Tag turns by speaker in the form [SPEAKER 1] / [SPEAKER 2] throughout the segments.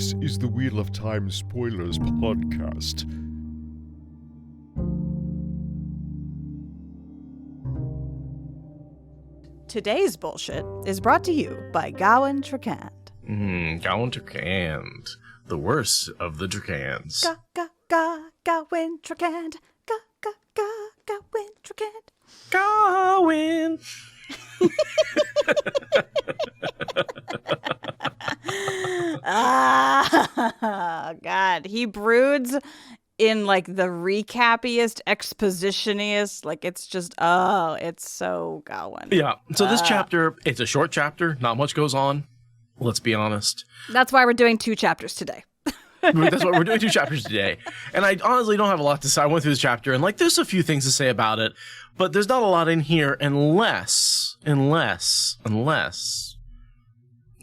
[SPEAKER 1] This is the Wheel of Time Spoilers podcast.
[SPEAKER 2] Today's bullshit is brought to you by Gawyn Tracand.
[SPEAKER 3] Gawyn Tracand. The worst of the Tracans.
[SPEAKER 2] Gawyn Tracand. Gawyn Tracand.
[SPEAKER 3] Gawyn.
[SPEAKER 2] God. He broods in like the recappiest, expositioniest, like it's just, it's so Gawyn.
[SPEAKER 3] Yeah. So this chapter, it's a short chapter. Not much goes on. Let's be honest.
[SPEAKER 2] That's why we're doing 2 chapters today.
[SPEAKER 3] That's what we're doing, 2 chapters today. And I honestly don't have a lot to say. I went through this chapter and like there's a few things to say about it, but there's not a lot in here unless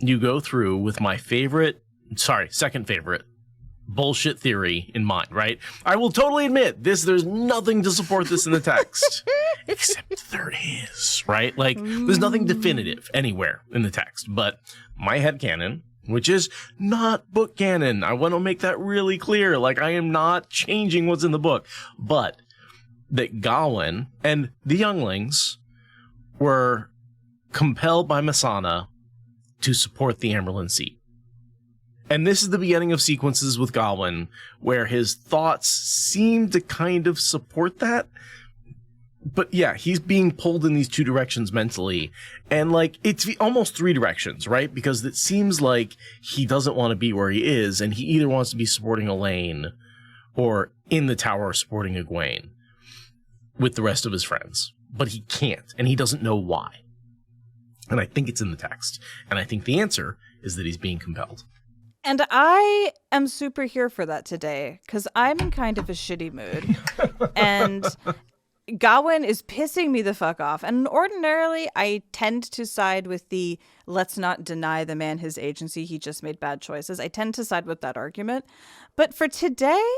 [SPEAKER 3] you go through with my second favorite bullshit theory in mind, right? I will totally admit there's nothing to support this in the text. Except there is, right? Like there's nothing definitive anywhere in the text, but my headcanon, which is not book canon. I want to make that really clear. Like I am not changing what's in the book, but that Gawyn and the younglings were compelled by Mesaana to support the Amyrlin seat. And this is the beginning of sequences with Gawyn where his thoughts seem to kind of support that. But yeah, he's being pulled in these 2 directions mentally. And like, it's almost 3 directions, right? Because it seems like he doesn't want to be where he is. And he either wants to be supporting Elaine or in the tower supporting Egwene with the rest of his friends. But he can't. And he doesn't know why. And I think it's in the text. And I think the answer is that he's being compelled.
[SPEAKER 2] And I am super here for that today, because I'm in kind of a shitty mood. And Gawyn is pissing me the fuck off. And ordinarily, I tend to side with the let's not deny the man his agency, he just made bad choices. I tend to side with that argument. But for today,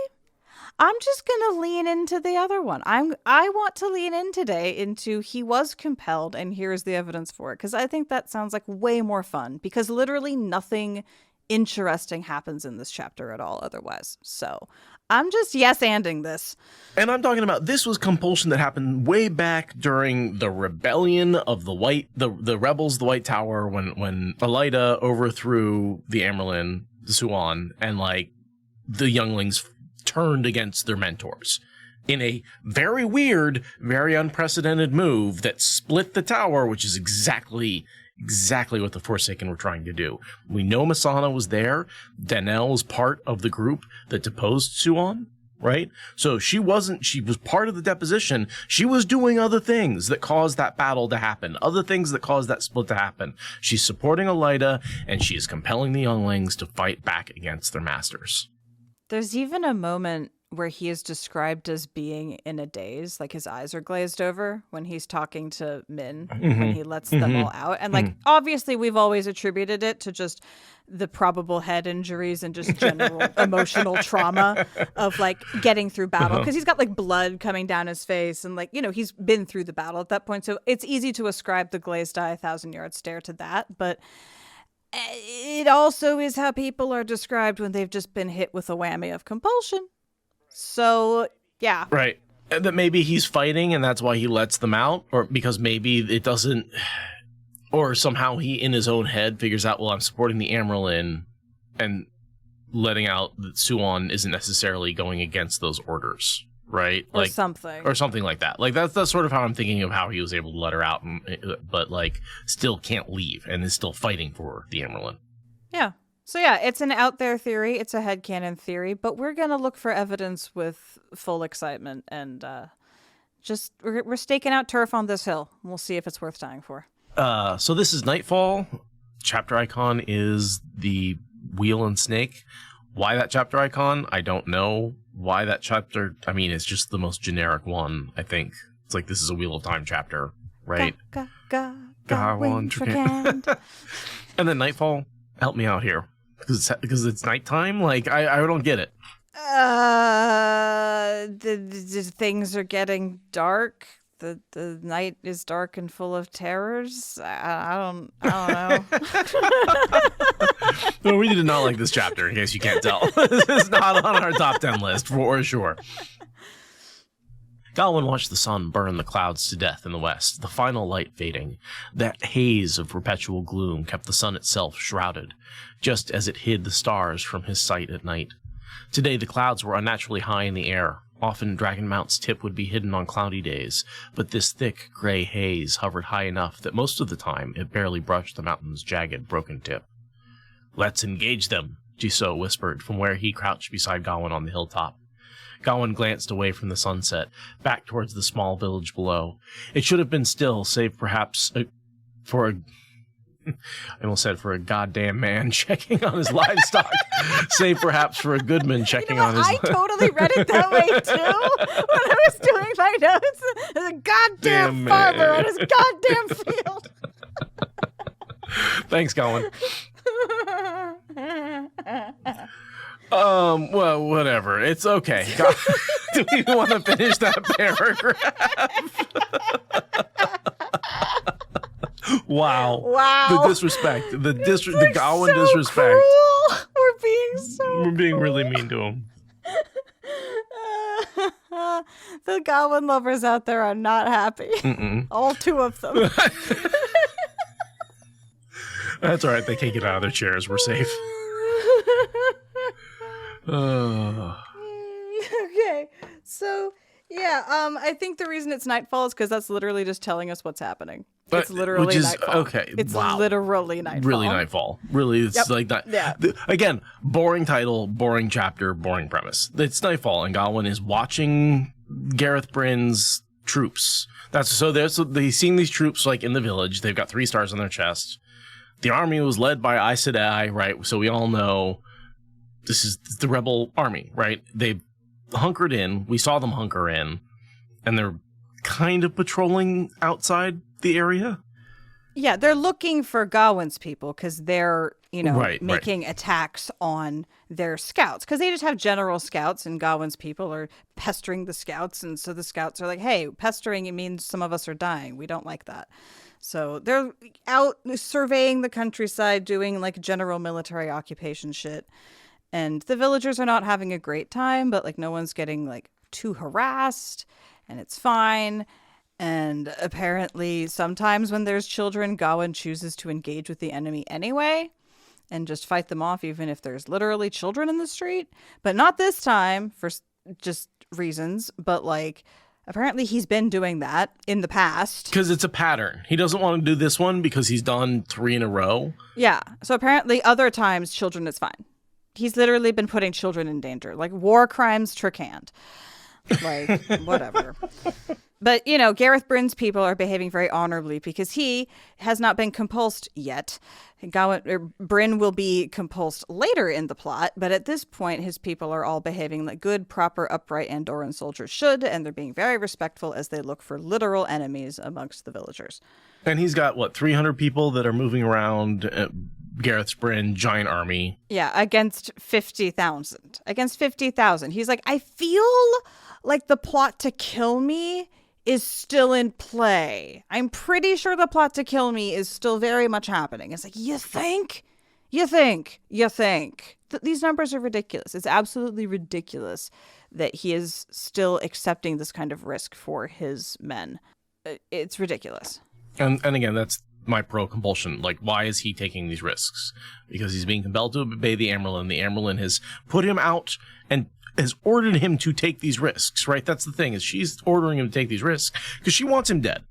[SPEAKER 2] I'm just going to lean into the other one. I want to lean in today into he was compelled and here's the evidence for it. Because I think that sounds like way more fun. Because literally nothing interesting happens in this chapter at all otherwise. So I'm just yes-anding this.
[SPEAKER 3] And I'm talking about this was compulsion that happened way back during the rebellion of the rebels, the White Tower, when Elaida overthrew the Amyrlin, the Cadsuane, and like the younglings turned against their mentors in a very weird, very unprecedented move that split the tower, which is exactly what the Forsaken were trying to do. We know Mesaana was there. Danelle was part of the group that deposed Cadsuane, right? So she was part of the deposition. She was doing other things that caused that battle to happen, other things that caused that split to happen. She's supporting Elaida, and she is compelling the younglings to fight back against their masters.
[SPEAKER 2] There's even a moment where he is described as being in a daze, like his eyes are glazed over when he's talking to Min, when he lets them all out. And like, obviously we've always attributed it to just the probable head injuries and just general emotional trauma of like getting through battle. Because he's got like blood coming down his face and like, you know, he's been through the battle at that point. So it's easy to ascribe the glazed eye, 1,000-yard stare to that. But it also is how people are described when they've just been hit with a whammy of compulsion. So, yeah.
[SPEAKER 3] Right. That maybe he's fighting and that's why he lets them out, or because maybe it doesn't, or somehow he in his own head figures out, well, I'm supporting the Amyrlin and letting out that Cadsuane isn't necessarily going against those orders, right?
[SPEAKER 2] Or
[SPEAKER 3] like
[SPEAKER 2] something.
[SPEAKER 3] Or something like that. Like that's sort of how I'm thinking of how he was able to let her out, but like still can't leave and is still fighting for the Amyrlin.
[SPEAKER 2] Yeah. So yeah, it's an out there theory. It's a headcanon theory, but we're going to look for evidence with full excitement and we're staking out turf on this hill. We'll see if it's worth dying for.
[SPEAKER 3] So this is Nightfall. Chapter icon is the wheel and snake. Why that chapter icon? I don't know. Why that chapter? I mean, it's just the most generic one, I think. It's like this is a Wheel of Time chapter, right?
[SPEAKER 2] Gawyn Tracand.
[SPEAKER 3] And then Nightfall, help me out here. Because it's nighttime? Like, I don't get it.
[SPEAKER 2] The things are getting dark. the night is dark and full of terrors. I don't know.
[SPEAKER 3] No, we did not like this chapter, in case you can't tell. This is not on our top 10 list, for sure. Gawyn watched the sun burn the clouds to death in the west, the final light fading. That haze of perpetual gloom kept the sun itself shrouded, just as it hid the stars from his sight at night. Today the clouds were unnaturally high in the air. Often Dragon Mount's tip would be hidden on cloudy days, but this thick, gray haze hovered high enough that most of the time it barely brushed the mountain's jagged, broken tip. "Let's engage them," Jisoo whispered from where he crouched beside Gawyn on the hilltop. Gawyn glanced away from the sunset, back towards the small village below. It should have been still, save perhaps for a... I almost said for a goddamn man checking on his livestock. Save perhaps for a goodman checking on his...
[SPEAKER 2] I totally read it that way, too, when I was doing my notes. There's a goddamn farmer on his goddamn field.
[SPEAKER 3] Thanks, Gawyn. Well, whatever. It's okay. Do we want to finish that paragraph? Wow. The disrespect. The Gawyn
[SPEAKER 2] so
[SPEAKER 3] disrespect.
[SPEAKER 2] Cruel.
[SPEAKER 3] We're being really mean to him.
[SPEAKER 2] The Gawyn lovers out there are not happy.
[SPEAKER 3] Mm-mm.
[SPEAKER 2] All two of them.
[SPEAKER 3] That's all right. They can't get out of their chairs. We're safe.
[SPEAKER 2] Okay, so yeah, I think the reason it's Nightfall is because that's literally just telling us what's happening. It's literally Nightfall.
[SPEAKER 3] Okay,
[SPEAKER 2] it's
[SPEAKER 3] wow.
[SPEAKER 2] literally Nightfall.
[SPEAKER 3] Really Nightfall. Really, it's like that.
[SPEAKER 2] Yeah.
[SPEAKER 3] Again, boring title, boring chapter, boring premise. It's Nightfall, and Gawyn is watching Gareth Bryn's troops. He's seeing these troops like in the village. They've got 3 stars on their chest. The army was led by Aes Sedai, right? So we all know this is the rebel army, right? They hunkered in. We saw them hunker in, and they're kind of patrolling outside the area.
[SPEAKER 2] Yeah, they're looking for Gawyn's people because they're, making attacks on their scouts. Because they just have general scouts, and Gawyn's people are pestering the scouts. And so the scouts are like, hey, pestering, it means some of us are dying. We don't like that. So they're out surveying the countryside, doing like general military occupation shit. And the villagers are not having a great time, but like no one's getting like too harassed, and it's fine. And apparently sometimes when there's children, Gawyn chooses to engage with the enemy anyway and just fight them off even if there's literally children in the street. But not this time for just reasons, but like apparently he's been doing that in the past. Because
[SPEAKER 3] it's a pattern. He doesn't want to do this one because he's done 3 in a row.
[SPEAKER 2] Yeah. So apparently other times children is fine. He's literally been putting children in danger, like war crimes trickhand. Like, whatever. But, Gareth Bryn's people are behaving very honorably because he has not been compulsed yet. Bryn will be compulsed later in the plot, but at this point, his people are all behaving like good, proper, upright Andorran soldiers should, and they're being very respectful as they look for literal enemies amongst the villagers.
[SPEAKER 3] And he's got, 300 people that are moving around Gareth Bryn giant army.
[SPEAKER 2] Yeah, against 50,000. Against 50,000. He's like, I feel like the plot to kill me is still in play. I'm pretty sure the plot to kill me is still very much happening. It's like, you think? These numbers are ridiculous. It's absolutely ridiculous that he is still accepting this kind of risk for his men. It's ridiculous.
[SPEAKER 3] And again, that's my pro-compulsion. Like, why is he taking these risks? Because he's being compelled to obey the Amyrlin. The Amyrlin has put him out and has ordered him to take these risks, right? That's the thing, is she's ordering him to take these risks because she wants him dead.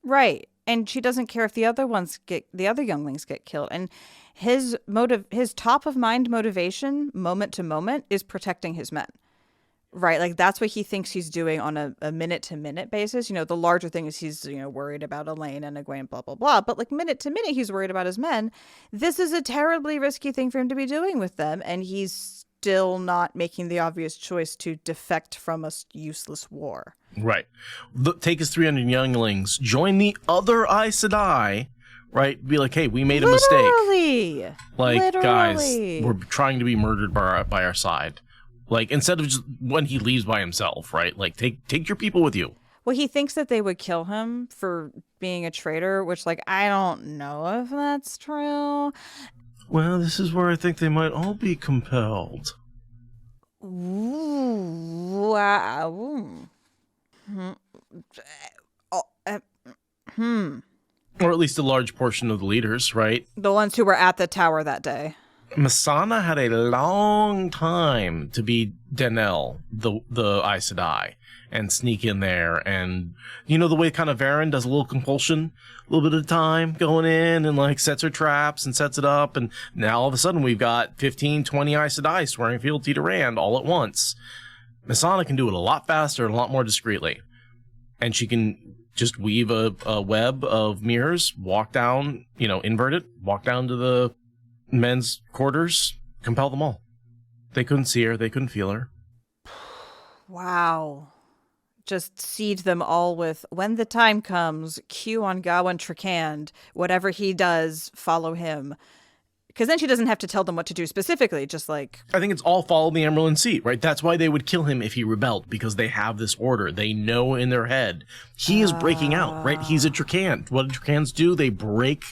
[SPEAKER 2] Right. And she doesn't care if the other younglings get killed. And his top of mind motivation, moment to moment, is protecting his men. Right, like that's what he thinks he's doing on a minute-to-minute basis. The larger thing is he's, worried about Elaine and Egwene, blah, blah, blah. But like minute-to-minute, he's worried about his men. This is a terribly risky thing for him to be doing with them, and he's still not making the obvious choice to defect from a useless war.
[SPEAKER 3] Right. Take his 300 younglings, join the other Aes Sedai, right? Be like, hey, we made a mistake. Like, guys, we're trying to be murdered by our side. Like, instead of just when he leaves by himself, right? Like, take your people with you.
[SPEAKER 2] Well, he thinks that they would kill him for being a traitor, which, like, I don't know if that's true.
[SPEAKER 3] Well, this is where I think they might all be compelled.
[SPEAKER 2] Ooh, wow.
[SPEAKER 3] Or at least a large portion of the leaders, right?
[SPEAKER 2] The ones who were at the tower that day.
[SPEAKER 3] Masana had a long time to be Denel, the Aes Sedai, and sneak in there. And you know the way kind of Varen does a little compulsion, a little bit of time going in and like sets her traps and sets it up. And now all of a sudden we've got 15, 20 Aes Sedai swearing fealty to Rand all at once. Masana can do it a lot faster and a lot more discreetly. And she can just weave a web of mirrors, walk down, invert it, walk down to the men's quarters, compel them all. They couldn't see her. They couldn't feel her.
[SPEAKER 2] Wow. Just seed them all with, when the time comes, cue on Gawyn Trakand. Whatever he does, follow him. Because then she doesn't have to tell them what to do specifically, just like...
[SPEAKER 3] I think it's all follow the Emerald Seat, right? That's why they would kill him if he rebelled, because they have this order. They know in their head. He is breaking out, right? He's a Trakand. What do Trakans do? They break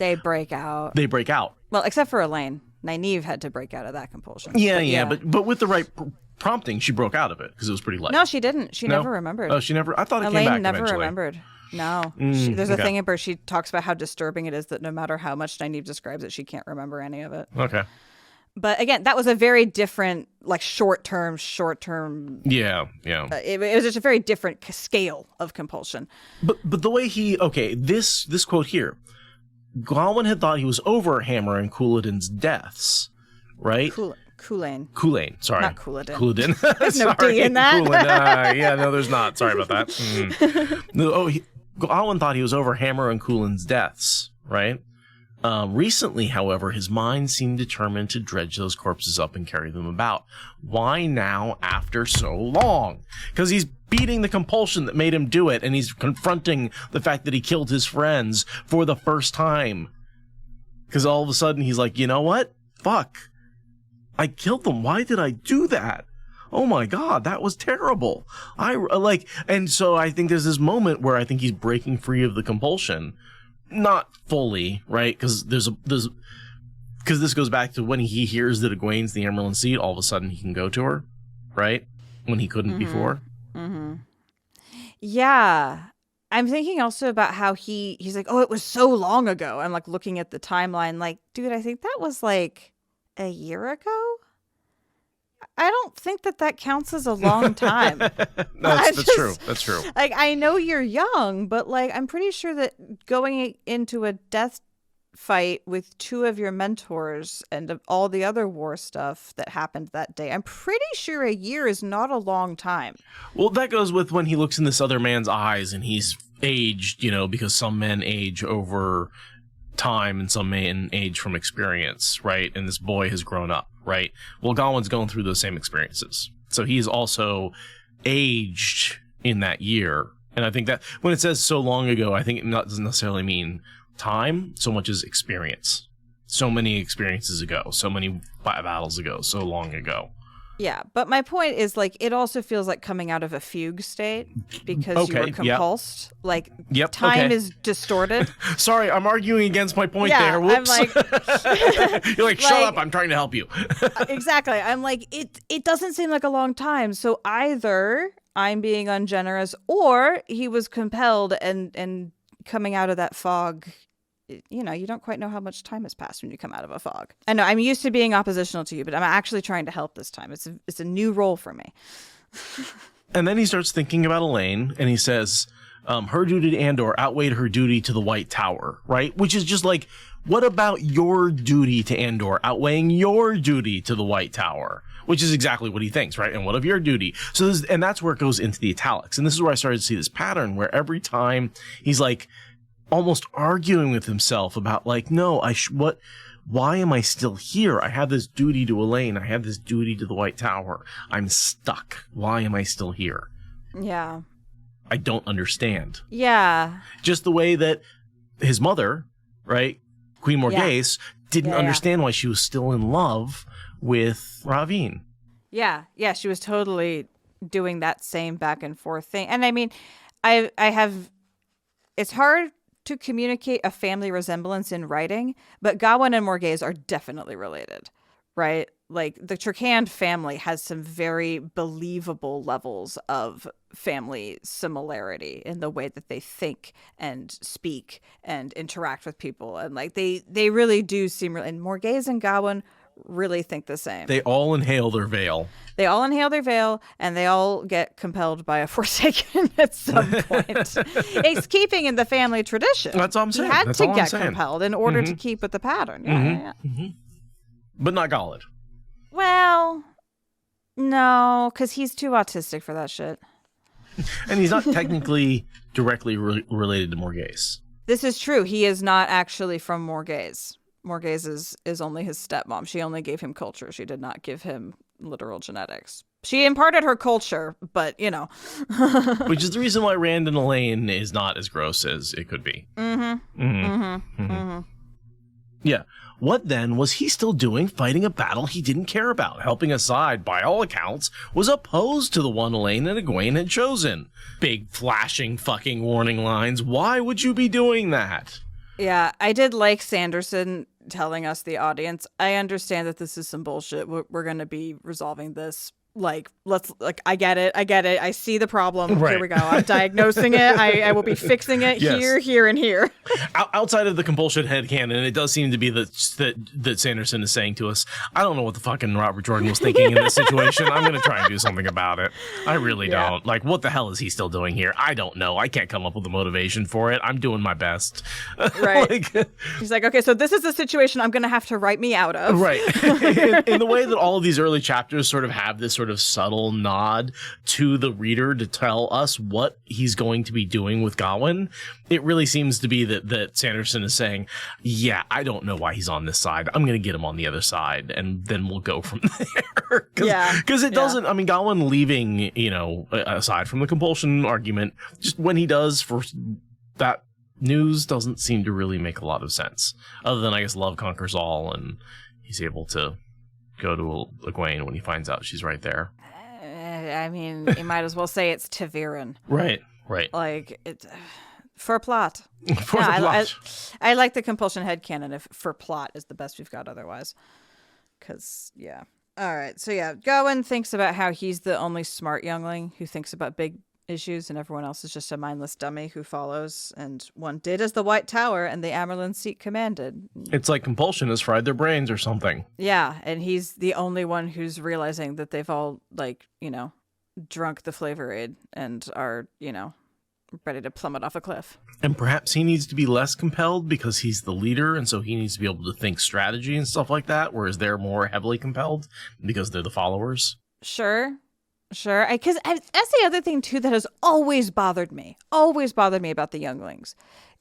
[SPEAKER 3] out. They break out.
[SPEAKER 2] Well, except for Elaine. Nynaeve had to break out of that compulsion.
[SPEAKER 3] Yeah. But with the right prompting, she broke out of it, because it was pretty late.
[SPEAKER 2] No, she didn't. She never remembered.
[SPEAKER 3] Oh, she never? I thought it
[SPEAKER 2] Elaine
[SPEAKER 3] came back
[SPEAKER 2] never
[SPEAKER 3] eventually.
[SPEAKER 2] Remembered. No. There's a thing where she talks about how disturbing it is that no matter how much Nynaeve describes it, she can't remember any of it.
[SPEAKER 3] Okay.
[SPEAKER 2] But again, that was a very different, like, short-term.
[SPEAKER 3] Yeah.
[SPEAKER 2] It was just a very different scale of compulsion.
[SPEAKER 3] But the way this quote here, Gawyn had thought he was over Hammer and Couladin's deaths, right? Culain, sorry.
[SPEAKER 2] Not Couladin.
[SPEAKER 3] Couladin.
[SPEAKER 2] There's no D in that.
[SPEAKER 3] No, there's not. Sorry about that. Gawyn thought he was over Hammer and Couladin's deaths, right? Recently, however, his mind seemed determined to dredge those corpses up and carry them about. Why now after so long? Because he's beating the compulsion that made him do it, and he's confronting the fact that he killed his friends for the first time. Because all of a sudden he's like, you know what? Fuck. I killed them. Why did I do that? Oh my God, that was terrible. And so I think there's this moment where I think he's breaking free of the compulsion. Not fully, right? Because because this goes back to when he hears that Egwene's the Emerald Seat, all of a sudden he can go to her, right? When he couldn't before.
[SPEAKER 2] Mm-hmm. Yeah. I'm thinking also about how he's like, oh, it was so long ago. I'm like looking at the timeline, like, dude, I think that was like a year ago. I don't think that counts as a long time.
[SPEAKER 3] That's true. That's true.
[SPEAKER 2] Like, I know you're young, but like, I'm pretty sure that going into a death fight with two of your mentors and all the other war stuff that happened that day, I'm pretty sure a year is not a long time.
[SPEAKER 3] Well, that goes with when he looks in this other man's eyes and he's aged, because some men age over time and some men age from experience, right? And this boy has grown up, right? Well, Gawyn's going through those same experiences. So he's also aged in that year. And I think that when it says so long ago, I think it doesn't necessarily mean time so much as experience. So many experiences ago, so many battles ago, so long ago.
[SPEAKER 2] Yeah, but my point is, like, it also feels like coming out of a fugue state because you were compulsed. Yep. Like, time is distorted.
[SPEAKER 3] Sorry, I'm arguing against my point there. Whoops.
[SPEAKER 2] I'm like...
[SPEAKER 3] You're like, shut up, I'm trying to help you.
[SPEAKER 2] Exactly. I'm like, it doesn't seem like a long time. So either I'm being ungenerous or he was compelled and coming out of that fog... you don't quite know how much time has passed when you come out of a fog. I know I'm used to being oppositional to you, but I'm actually trying to help this time. It's a new role for me.
[SPEAKER 3] And then he starts thinking about Elaine, and he says, her duty to Andor outweighed her duty to the White Tower, right? Which is just like, what about your duty to Andor outweighing your duty to the White Tower? Which is exactly what he thinks, right? And what of your duty? So and that's where it goes into the italics. And this is where I started to see this pattern where every time he's like, almost arguing with himself about like, no, why am I still here? I have this duty to Elaine. I have this duty to the White Tower. I'm stuck. Why am I still here?
[SPEAKER 2] Yeah.
[SPEAKER 3] I don't understand.
[SPEAKER 2] Yeah.
[SPEAKER 3] Just the way that his mother, right, Queen Morghese, didn't understand why she was still in love with Ravine.
[SPEAKER 2] Yeah. Yeah. She was totally doing that same back and forth thing. And I mean, I have. It's hard to communicate a family resemblance in writing, but Gawyn and Morghese are definitely related, right? Like the Turkand family has some very believable levels of family similarity in the way that they think and speak and interact with people. And like they really do seem, and Morghese and Gawyn really think the same.
[SPEAKER 3] They all inhale their veil.
[SPEAKER 2] They all inhale their veil, and they all get compelled by a Forsaken at some point. It's keeping in the family tradition.
[SPEAKER 3] That's all I'm saying.
[SPEAKER 2] He had
[SPEAKER 3] That's
[SPEAKER 2] to
[SPEAKER 3] all I'm
[SPEAKER 2] get
[SPEAKER 3] saying.
[SPEAKER 2] compelled in order to keep with the pattern. Yeah.
[SPEAKER 3] But not Gawyn.
[SPEAKER 2] Well, no, because he's too autistic for that shit.
[SPEAKER 3] And he's not technically directly related to Morghese.
[SPEAKER 2] This is true. He is not actually from Morghese. Morghese is only his stepmom. She only gave him culture. She did not give him literal genetics. She imparted her culture, but, you know.
[SPEAKER 3] Which is the reason why Rand and Elaine is not as gross as it could be. Yeah. What then was he still doing fighting a battle he didn't care about? Helping a side, by all accounts, was opposed to the one Elaine and Gawyn had chosen. Big flashing fucking warning lines. Why would you be doing that?
[SPEAKER 2] Yeah, I did like Sanderson telling us, the audience, I understand that this is some bullshit. We're going to be resolving this. Like, I get it. I see the problem.
[SPEAKER 3] Right.
[SPEAKER 2] Here we go. I'm diagnosing it. I will be fixing it here, and here.
[SPEAKER 3] Outside of the compulsion headcanon, it does seem to be that Sanderson is saying to us, I don't know what the fucking Robert Jordan was thinking in this situation. I'm going to try and do something about it. I really don't. Like, what the hell is he still doing here? I don't know. I can't come up with a motivation for it. I'm doing my best.
[SPEAKER 2] Right. He's like, okay, so this is the situation I'm going to have to write me out of.
[SPEAKER 3] Right. in the way that all of these early chapters sort of have this sort of subtle nod to the reader to tell us what he's going to be doing with Gawyn, it really seems to be that Sanderson is saying, yeah, I don't know why he's on this side. I'm going to get him on the other side, and then we'll go from there. Because it doesn't, I mean, Gawyn leaving, you know, aside from the compulsion argument, just when he does for that news doesn't seem to really make a lot of sense. Other than, I guess, love conquers all, and he's able to go to Gawyn when he finds out she's right there.
[SPEAKER 2] I mean, you might as well say it's Taviran.
[SPEAKER 3] Right.
[SPEAKER 2] Like, it for plot.
[SPEAKER 3] For the plot.
[SPEAKER 2] I like the compulsion headcanon if for plot is the best we've got otherwise. Because, yeah. All right. So, yeah, Gawyn thinks about how he's the only smart youngling who thinks about big issues, and everyone else is just a mindless dummy who follows, and one did as the White Tower and the Amerlin seat commanded.
[SPEAKER 3] It's like compulsion has fried their brains or something.
[SPEAKER 2] Yeah, and he's the only one who's realizing that they've all, like, you know, drunk the flavor aid and are, you know, ready to plummet off a cliff.
[SPEAKER 3] And perhaps he needs to be less compelled because he's the leader, and so he needs to be able to think strategy and stuff like that, whereas they're more heavily compelled because they're the followers.
[SPEAKER 2] Sure. Because that's the other thing, too, that has always bothered me about the younglings,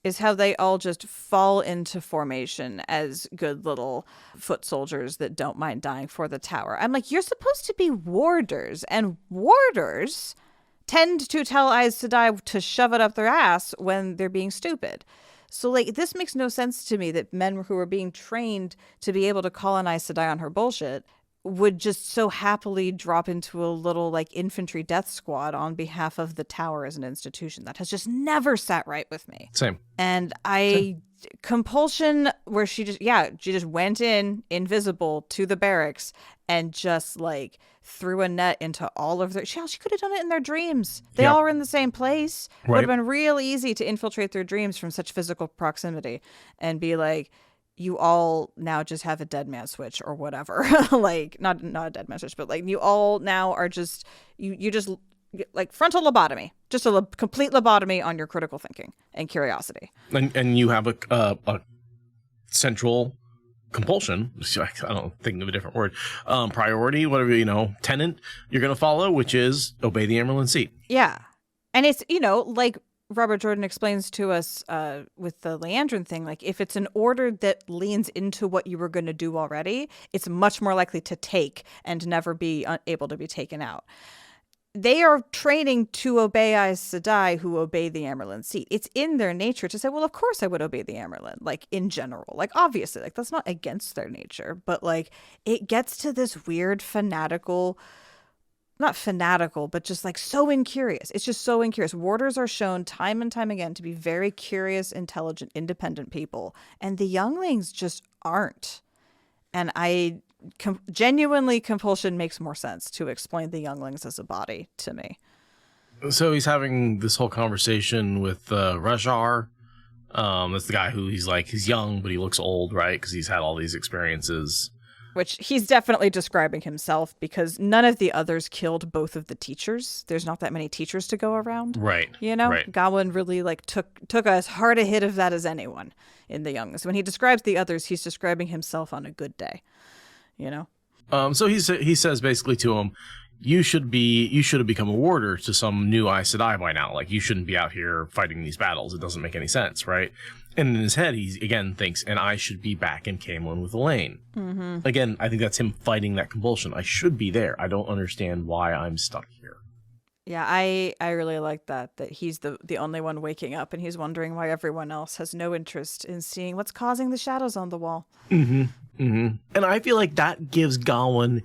[SPEAKER 2] is how they all just fall into formation as good little foot soldiers that don't mind dying for the tower. I'm like, you're supposed to be warders, and warders tend to tell Aes Sedai to shove it up their ass when they're being stupid. So, like, this makes no sense to me that men who are being trained to be able to call on Aes Sedai on her bullshit would just so happily drop into a little, like, infantry death squad on behalf of the tower as an institution. That has just never sat right with me.
[SPEAKER 3] Same.
[SPEAKER 2] And compulsion, where she just went in invisible to the barracks and just, like, threw a net into all of their... She could have done it in their dreams. They all were in the same place. Right. Would have been real easy to infiltrate their dreams from such physical proximity and be like, you all now just have a dead man switch or whatever. Like, not a dead man switch, but, like, you all now are just, you just, like, frontal lobotomy. Just a complete lobotomy on your critical thinking and curiosity.
[SPEAKER 3] And you have a central compulsion, I don't think of a different word, priority, whatever, you know, tenant you're going to follow, which is obey the Amerlin seat.
[SPEAKER 2] Yeah. And it's, you know, like Robert Jordan explains to us with the Leandrin thing, like, if it's an order that leans into what you were going to do already, it's much more likely to take and never be able to be taken out. They are training to obey Aes Sedai, who obey the Amerlin seat. It's in their nature to say, well, of course I would obey the Amerlin, like, in general. Like, obviously, like, that's not against their nature. But, like, it gets to this weird fanatical... not fanatical, but just like so incurious. It's just so incurious. Warders are shown time and time again to be very curious, intelligent, independent people. And the younglings just aren't. And genuinely, compulsion makes more sense to explain the younglings as a body to me.
[SPEAKER 3] So he's having this whole conversation with Rajar. That's the guy who he's young, but he looks old, right? Because he's had all these experiences.
[SPEAKER 2] Which he's definitely describing himself, because none of the others killed both of the teachers. There's not that many teachers to go around.
[SPEAKER 3] Right.
[SPEAKER 2] You know?
[SPEAKER 3] Right.
[SPEAKER 2] Gawyn really took as hard a hit of that as anyone in the younglings. When he describes the others, he's describing himself on a good day. You know?
[SPEAKER 3] So he says basically to him, you should have become a warder to some new Aes Sedai by now. Like, you shouldn't be out here fighting these battles. It doesn't make any sense, right? And in his head, he again thinks, and I should be back in Camelin with Elaine. Mm-hmm. Again, I think that's him fighting that compulsion. I should be there. I don't understand why I'm stuck here.
[SPEAKER 2] Yeah, I really like that he's the only one waking up, and he's wondering why everyone else has no interest in seeing what's causing the shadows on the wall.
[SPEAKER 3] Mm-hmm. Mm-hmm. And I feel like that gives Gawyn,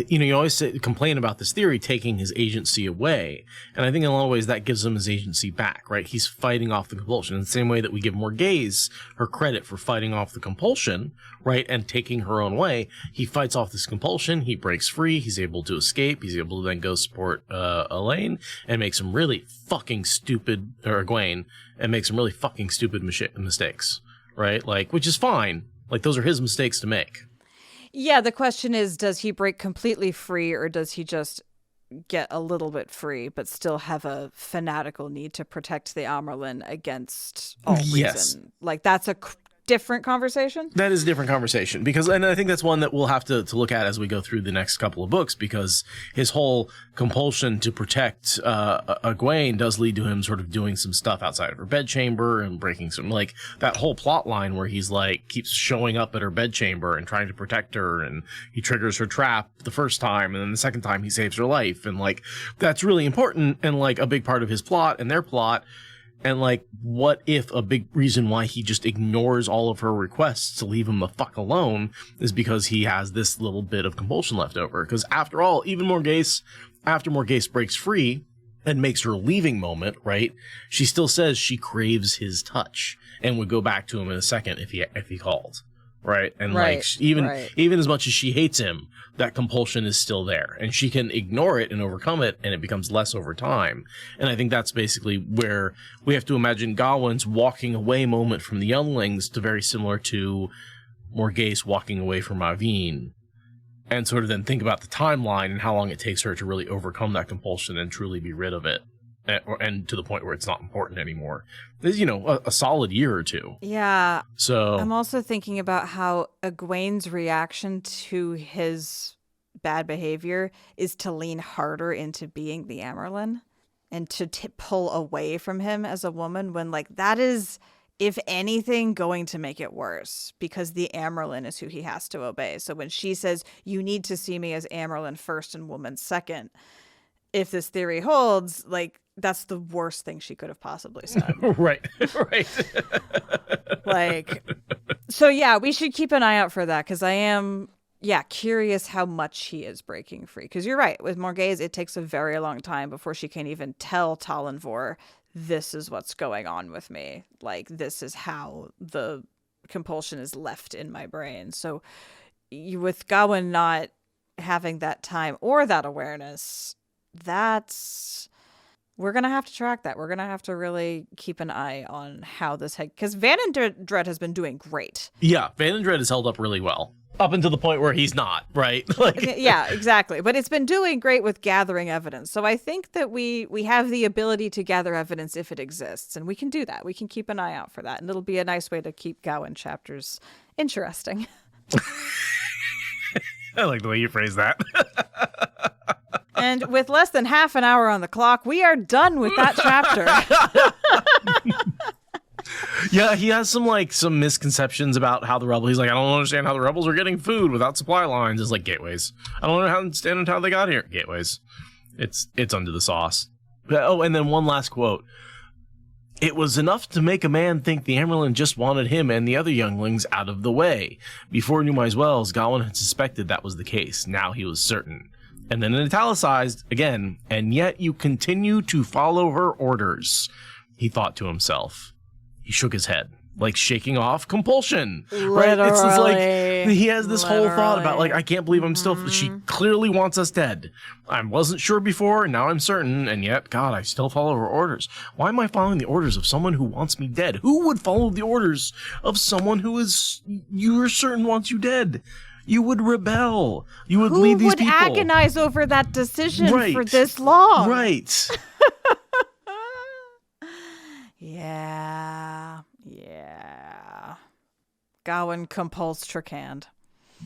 [SPEAKER 3] you always complain about this theory taking his agency away. And I think in a lot of ways that gives him his agency back, right? He's fighting off the compulsion in the same way that we give Morghese her credit for fighting off the compulsion, right? And taking her own way. He fights off this compulsion. He breaks free. He's able to escape. He's able to then go support Elaine and make some really fucking stupid, or Gawyn, and make some really fucking stupid mistakes, right? Like, which is fine. Like, those are his mistakes to make.
[SPEAKER 2] Yeah, the question is, does he break completely free, or does he just get a little bit free but still have a fanatical need to protect the Amyrlin against all reason? Like, that's a different conversation?
[SPEAKER 3] That is a different conversation, because, and I think that's one that we'll have to look at as we go through the next couple of books, because his whole compulsion to protect Gawyn does lead to him sort of doing some stuff outside of her bedchamber and breaking some, like, that whole plot line where he's like keeps showing up at her bedchamber and trying to protect her, and he triggers her trap the first time, and then the second time he saves her life, and like, that's really important and like a big part of his plot and their plot. And, like, what if a big reason why he just ignores all of her requests to leave him the fuck alone is because he has this little bit of compulsion left over? Because after all, even Morghese, after Morghese breaks free and makes her leaving moment, right, she still says she craves his touch and would go back to him in a second if he called. Right. And like, even as much as she hates him, that compulsion is still there, and she can ignore it and overcome it, and it becomes less over time. And I think that's basically where we have to imagine Gawyn's walking away moment from the younglings to very similar to Morghese walking away from Aveen, and sort of then think about the timeline and how long it takes her to really overcome that compulsion and truly be rid of it. And to the point where it's not important anymore. There's, a solid year or two.
[SPEAKER 2] Yeah.
[SPEAKER 3] So
[SPEAKER 2] I'm also thinking about how Egwene's reaction to his bad behavior is to lean harder into being the Amyrlin and to pull away from him as a woman, when, like, that is, if anything, going to make it worse, because the Amyrlin is who he has to obey. So when she says, you need to see me as Amyrlin first and woman second, if this theory holds, like, that's the worst thing she could have possibly said.
[SPEAKER 3] Right.
[SPEAKER 2] Like, so yeah, we should keep an eye out for that, because I am, curious how much he is breaking free. Because you're right, with Morghese, it takes a very long time before she can even tell Talonvor, this is what's going on with me. Like, this is how the compulsion is left in my brain. So with Gawyn not having that time or that awareness, we're going to have to track that. We're going to have to really keep an eye on how this because Van and Dread has been doing great.
[SPEAKER 3] Yeah, Van and Dread has held up really well. Up until the point where he's not, right? Like,
[SPEAKER 2] yeah, exactly. But it's been doing great with gathering evidence. So I think that we have the ability to gather evidence if it exists. And we can do that. We can keep an eye out for that. And it'll be a nice way to keep Gawyn chapters interesting.
[SPEAKER 3] I like the way you phrase that.
[SPEAKER 2] And with less than half an hour on the clock, we are done with that chapter.
[SPEAKER 3] Yeah, he has some misconceptions about how the rebels. He's like, I don't understand how the rebels are getting food without supply lines. It's like gateways. I don't understand how they got here. Gateways. It's under the sauce. Oh, and then one last quote. It was enough to make a man think the Amyrlin just wanted him and the other younglings out of the way. Before Numai's Wells, Gawyn had suspected that was the case. Now he was certain. And then italicized again, and yet you continue to follow her orders, he thought to himself. He shook his head, like shaking off compulsion. Right? It's like he has this whole thought about like, I can't believe I'm still, she clearly wants us dead. I wasn't sure before, and now I'm certain, and yet, God, I still follow her orders. Why am I following the orders of someone who wants me dead? Who would follow the orders of someone who is, you are certain wants you dead? You would rebel. You would lead these people.
[SPEAKER 2] Who would agonize over that decision for this long?
[SPEAKER 3] Right.
[SPEAKER 2] Yeah. Gawyn compulsed Trakand.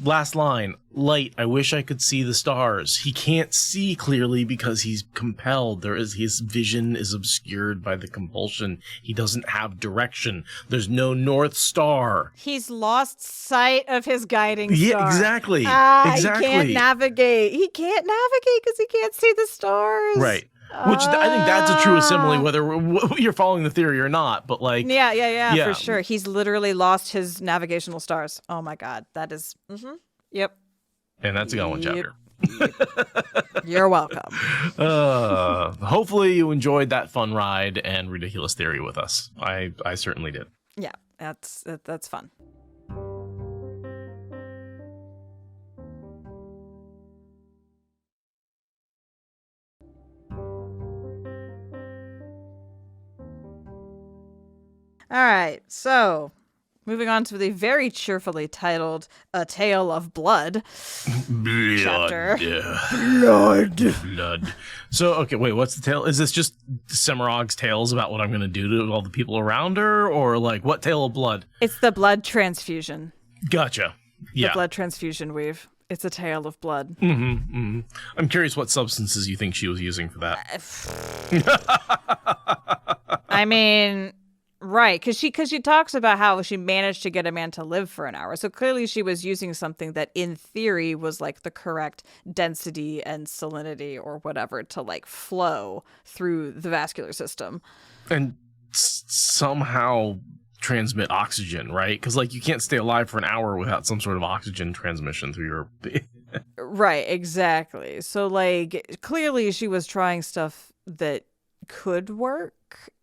[SPEAKER 3] Last line. Light, I wish I could see the stars. He can't see clearly because he's compelled. His vision is obscured by the compulsion. He doesn't have direction. There's no North Star.
[SPEAKER 2] He's lost sight of his guiding star.
[SPEAKER 3] Yeah, exactly.
[SPEAKER 2] He can't navigate. He can't navigate because he can't see the stars.
[SPEAKER 3] Right. Which I think that's a true simile, whether you're following the theory or not. But like,
[SPEAKER 2] yeah, for sure. He's literally lost his navigational stars. Oh my God, that is. Yep.
[SPEAKER 3] And that's a Gawyn chapter.
[SPEAKER 2] Yep. You're welcome.
[SPEAKER 3] Hopefully you enjoyed that fun ride and ridiculous theory with us. I certainly did.
[SPEAKER 2] Yeah, that's fun. All right, so moving on to the very cheerfully titled A Tale of Blood chapter.
[SPEAKER 3] Blood. So, okay, wait, what's the tale? Is this just Semirhage's tales about what I'm going to do to all the people around her? Or, like, what tale of blood?
[SPEAKER 2] It's the blood transfusion.
[SPEAKER 3] Gotcha. Yeah.
[SPEAKER 2] The blood transfusion weave. It's a tale of blood.
[SPEAKER 3] I'm curious what substances you think she was using for that.
[SPEAKER 2] I mean... Right, because she talks about how she managed to get a man to live for an hour. So clearly she was using something that in theory was like the correct density and salinity or whatever to like flow through the vascular system.
[SPEAKER 3] And somehow transmit oxygen, right? Because like you can't stay alive for an hour without some sort of oxygen transmission through your...
[SPEAKER 2] Right, exactly. So like clearly she was trying stuff that could work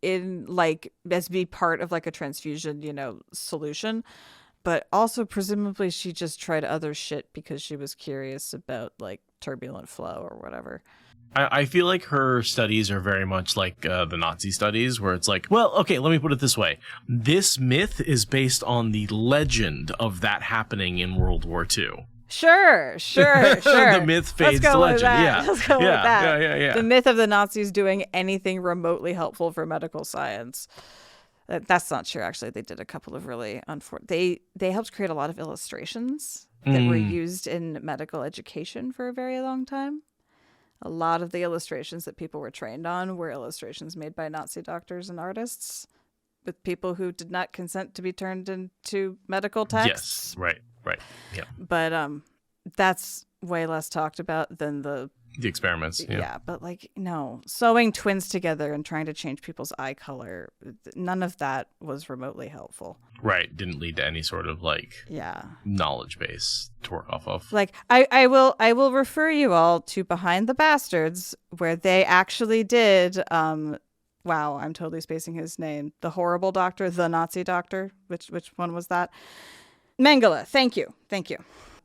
[SPEAKER 2] in like as be part of like a transfusion, solution, but also presumably she just tried other shit because she was curious about like turbulent flow or whatever.
[SPEAKER 3] I feel like her studies are very much like the Nazi studies, where it's like, well, okay, let me put it this way. This myth is based on the legend of that happening in World War II.
[SPEAKER 2] Sure.
[SPEAKER 3] The myth fades to legend. Yeah.
[SPEAKER 2] Let's go with that.
[SPEAKER 3] Yeah.
[SPEAKER 2] The myth of the Nazis doing anything remotely helpful for medical science. That's not true, actually. They did a couple of really unfortunate... They helped create a lot of illustrations that were used in medical education for a very long time. A lot of the illustrations that people were trained on were illustrations made by Nazi doctors and artists with people who did not consent to be turned into medical texts.
[SPEAKER 3] Yes, right. Yeah.
[SPEAKER 2] But that's way less talked about than the
[SPEAKER 3] experiments.
[SPEAKER 2] Yeah, but like, no. Sewing twins together and trying to change people's eye color, none of that was remotely helpful.
[SPEAKER 3] Right. Didn't lead to any sort of like knowledge base to work off of.
[SPEAKER 2] Like I will refer you all to Behind the Bastards, where they actually did wow, I'm totally spacing his name. The horrible doctor, the Nazi doctor. Which one was that? Mengele. Thank you.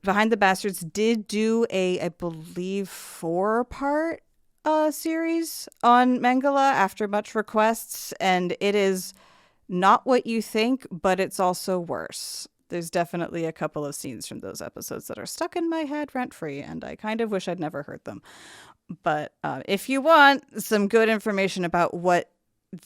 [SPEAKER 2] Behind the Bastards did do I believe 4-part series on Mengele after much requests, and it is not what you think, but it's also worse. There's definitely a couple of scenes from those episodes that are stuck in my head rent-free, and I kind of wish I'd never heard them. But if you want some good information about what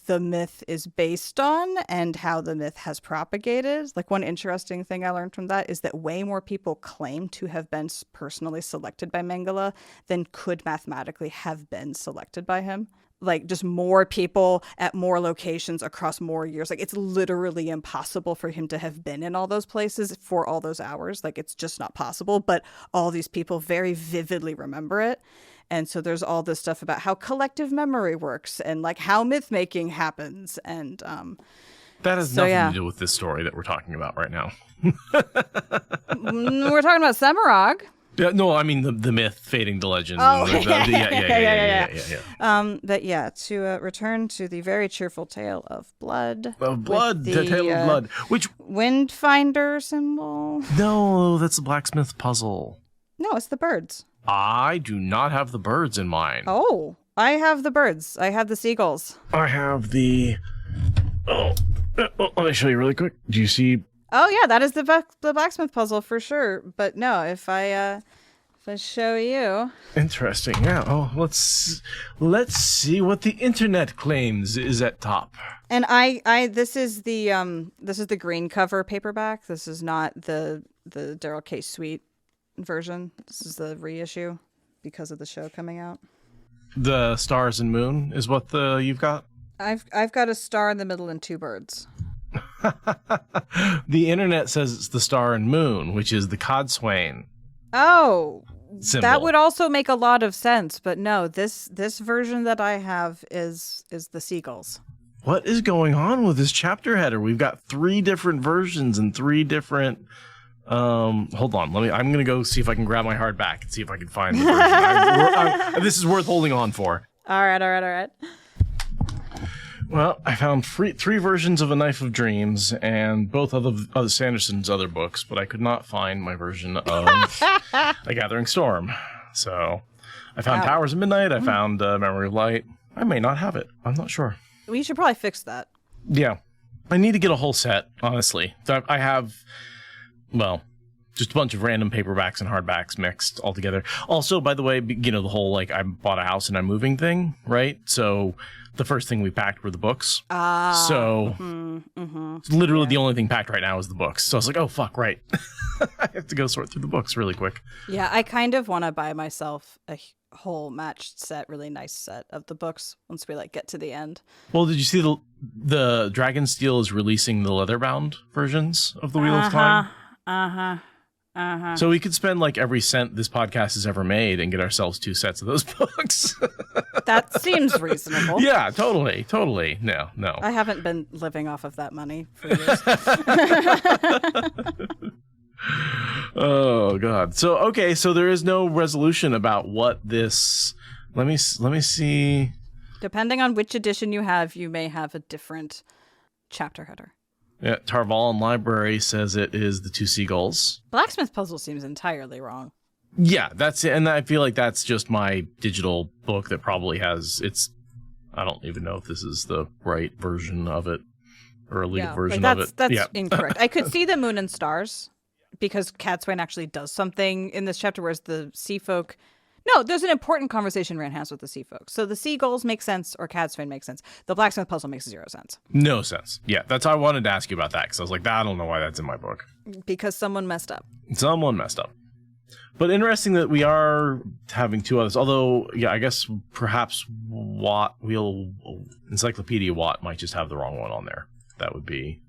[SPEAKER 2] the myth is based on and how the myth has propagated, like one interesting thing I learned from that is that way more people claim to have been personally selected by Mengele than could mathematically have been selected by him. Like just more people at more locations across more years. Like it's literally impossible for him to have been in all those places for all those hours. Like it's just not possible. But all these people very vividly remember it. And so there's all this stuff about how collective memory works and like how myth making happens. And
[SPEAKER 3] that has nothing to do with this story that we're talking about right now.
[SPEAKER 2] We're talking about Semirhage.
[SPEAKER 3] Yeah, no, I mean the myth fading to legend.
[SPEAKER 2] Oh,
[SPEAKER 3] yeah.
[SPEAKER 2] But yeah, to return to the very cheerful tale of blood.
[SPEAKER 3] The tale of blood. Which
[SPEAKER 2] Windfinder symbol.
[SPEAKER 3] No, that's the blacksmith puzzle.
[SPEAKER 2] No, it's the birds.
[SPEAKER 3] I do not have the birds in mine.
[SPEAKER 2] Oh, I have the birds. I have the seagulls.
[SPEAKER 3] I have the. Let me show you really quick. Do you see?
[SPEAKER 2] Oh yeah, that is the blacksmith puzzle for sure. But no, if I show you.
[SPEAKER 3] Interesting. Yeah. Oh, let's see what the internet claims is at top.
[SPEAKER 2] And this is the green cover paperback. This is not the Daryl K. Sweet version. This is the reissue because of the show coming out.
[SPEAKER 3] The stars and moon is what you've got.
[SPEAKER 2] I've got a star in the middle and two birds.
[SPEAKER 3] The internet says it's the star and moon, which is the Cadsuane.
[SPEAKER 2] Oh,
[SPEAKER 3] symbol.
[SPEAKER 2] That would also make a lot of sense, but no, this version that I have is the seagulls.
[SPEAKER 3] What is going on with this chapter header? We've got 3 different versions and 3 different. Hold on. I'm gonna go see if I can grab my hardback and see if I can find the version. This is worth holding on for.
[SPEAKER 2] All right.
[SPEAKER 3] Well, I found 3 versions of A Knife of Dreams and both of Sanderson's other books, but I could not find my version of A Gathering Storm. So I found Powers of Midnight. I found Memory of Light. I may not have it. I'm not sure.
[SPEAKER 2] We should probably fix that.
[SPEAKER 3] Yeah. I need to get a whole set, honestly. I have, well, just a bunch of random paperbacks and hardbacks mixed all together. Also, by the way, the whole, I bought a house and I'm moving thing, right? So the first thing we packed were the books. So it's literally the only thing packed right now is the books. So I was like, oh, fuck, right. I have to go sort through the books really quick.
[SPEAKER 2] Yeah, I kind of want to buy myself a whole matched set, really nice set of the books once we get to the end.
[SPEAKER 3] Well, did you see the Dragonsteel is releasing the leather-bound versions of the Wheel of Time? So we could spend every cent this podcast has ever made and get ourselves 2 sets of those books.
[SPEAKER 2] That seems reasonable.
[SPEAKER 3] Yeah, totally. No.
[SPEAKER 2] I haven't been living off of that money for years.
[SPEAKER 3] Oh God. So there is no resolution about what this. Let me see.
[SPEAKER 2] Depending on which edition you have, you may have a different chapter header.
[SPEAKER 3] Yeah, Tarvalon Library says it is the 2 seagulls.
[SPEAKER 2] Blacksmith Puzzle seems entirely wrong.
[SPEAKER 3] Yeah, that's it. And I feel like that's just my digital book that probably has I don't even know if this is the right version of it or a legal version of it.
[SPEAKER 2] That's incorrect. I could see the moon and stars because Cadsuane actually does something in this chapter, whereas the sea folk. No, there's an important conversation Rand has with the sea folk. So the seagulls make sense, or Cadsuane makes sense. The blacksmith puzzle makes 0 sense.
[SPEAKER 3] No sense. Yeah, that's how I wanted to ask you about that, because I was like, I don't know why that's in my book.
[SPEAKER 2] Because someone messed up. But
[SPEAKER 3] interesting that we are having 2 others. Although, yeah, I guess perhaps Encyclopedia Watt might just have the wrong one on there. That would be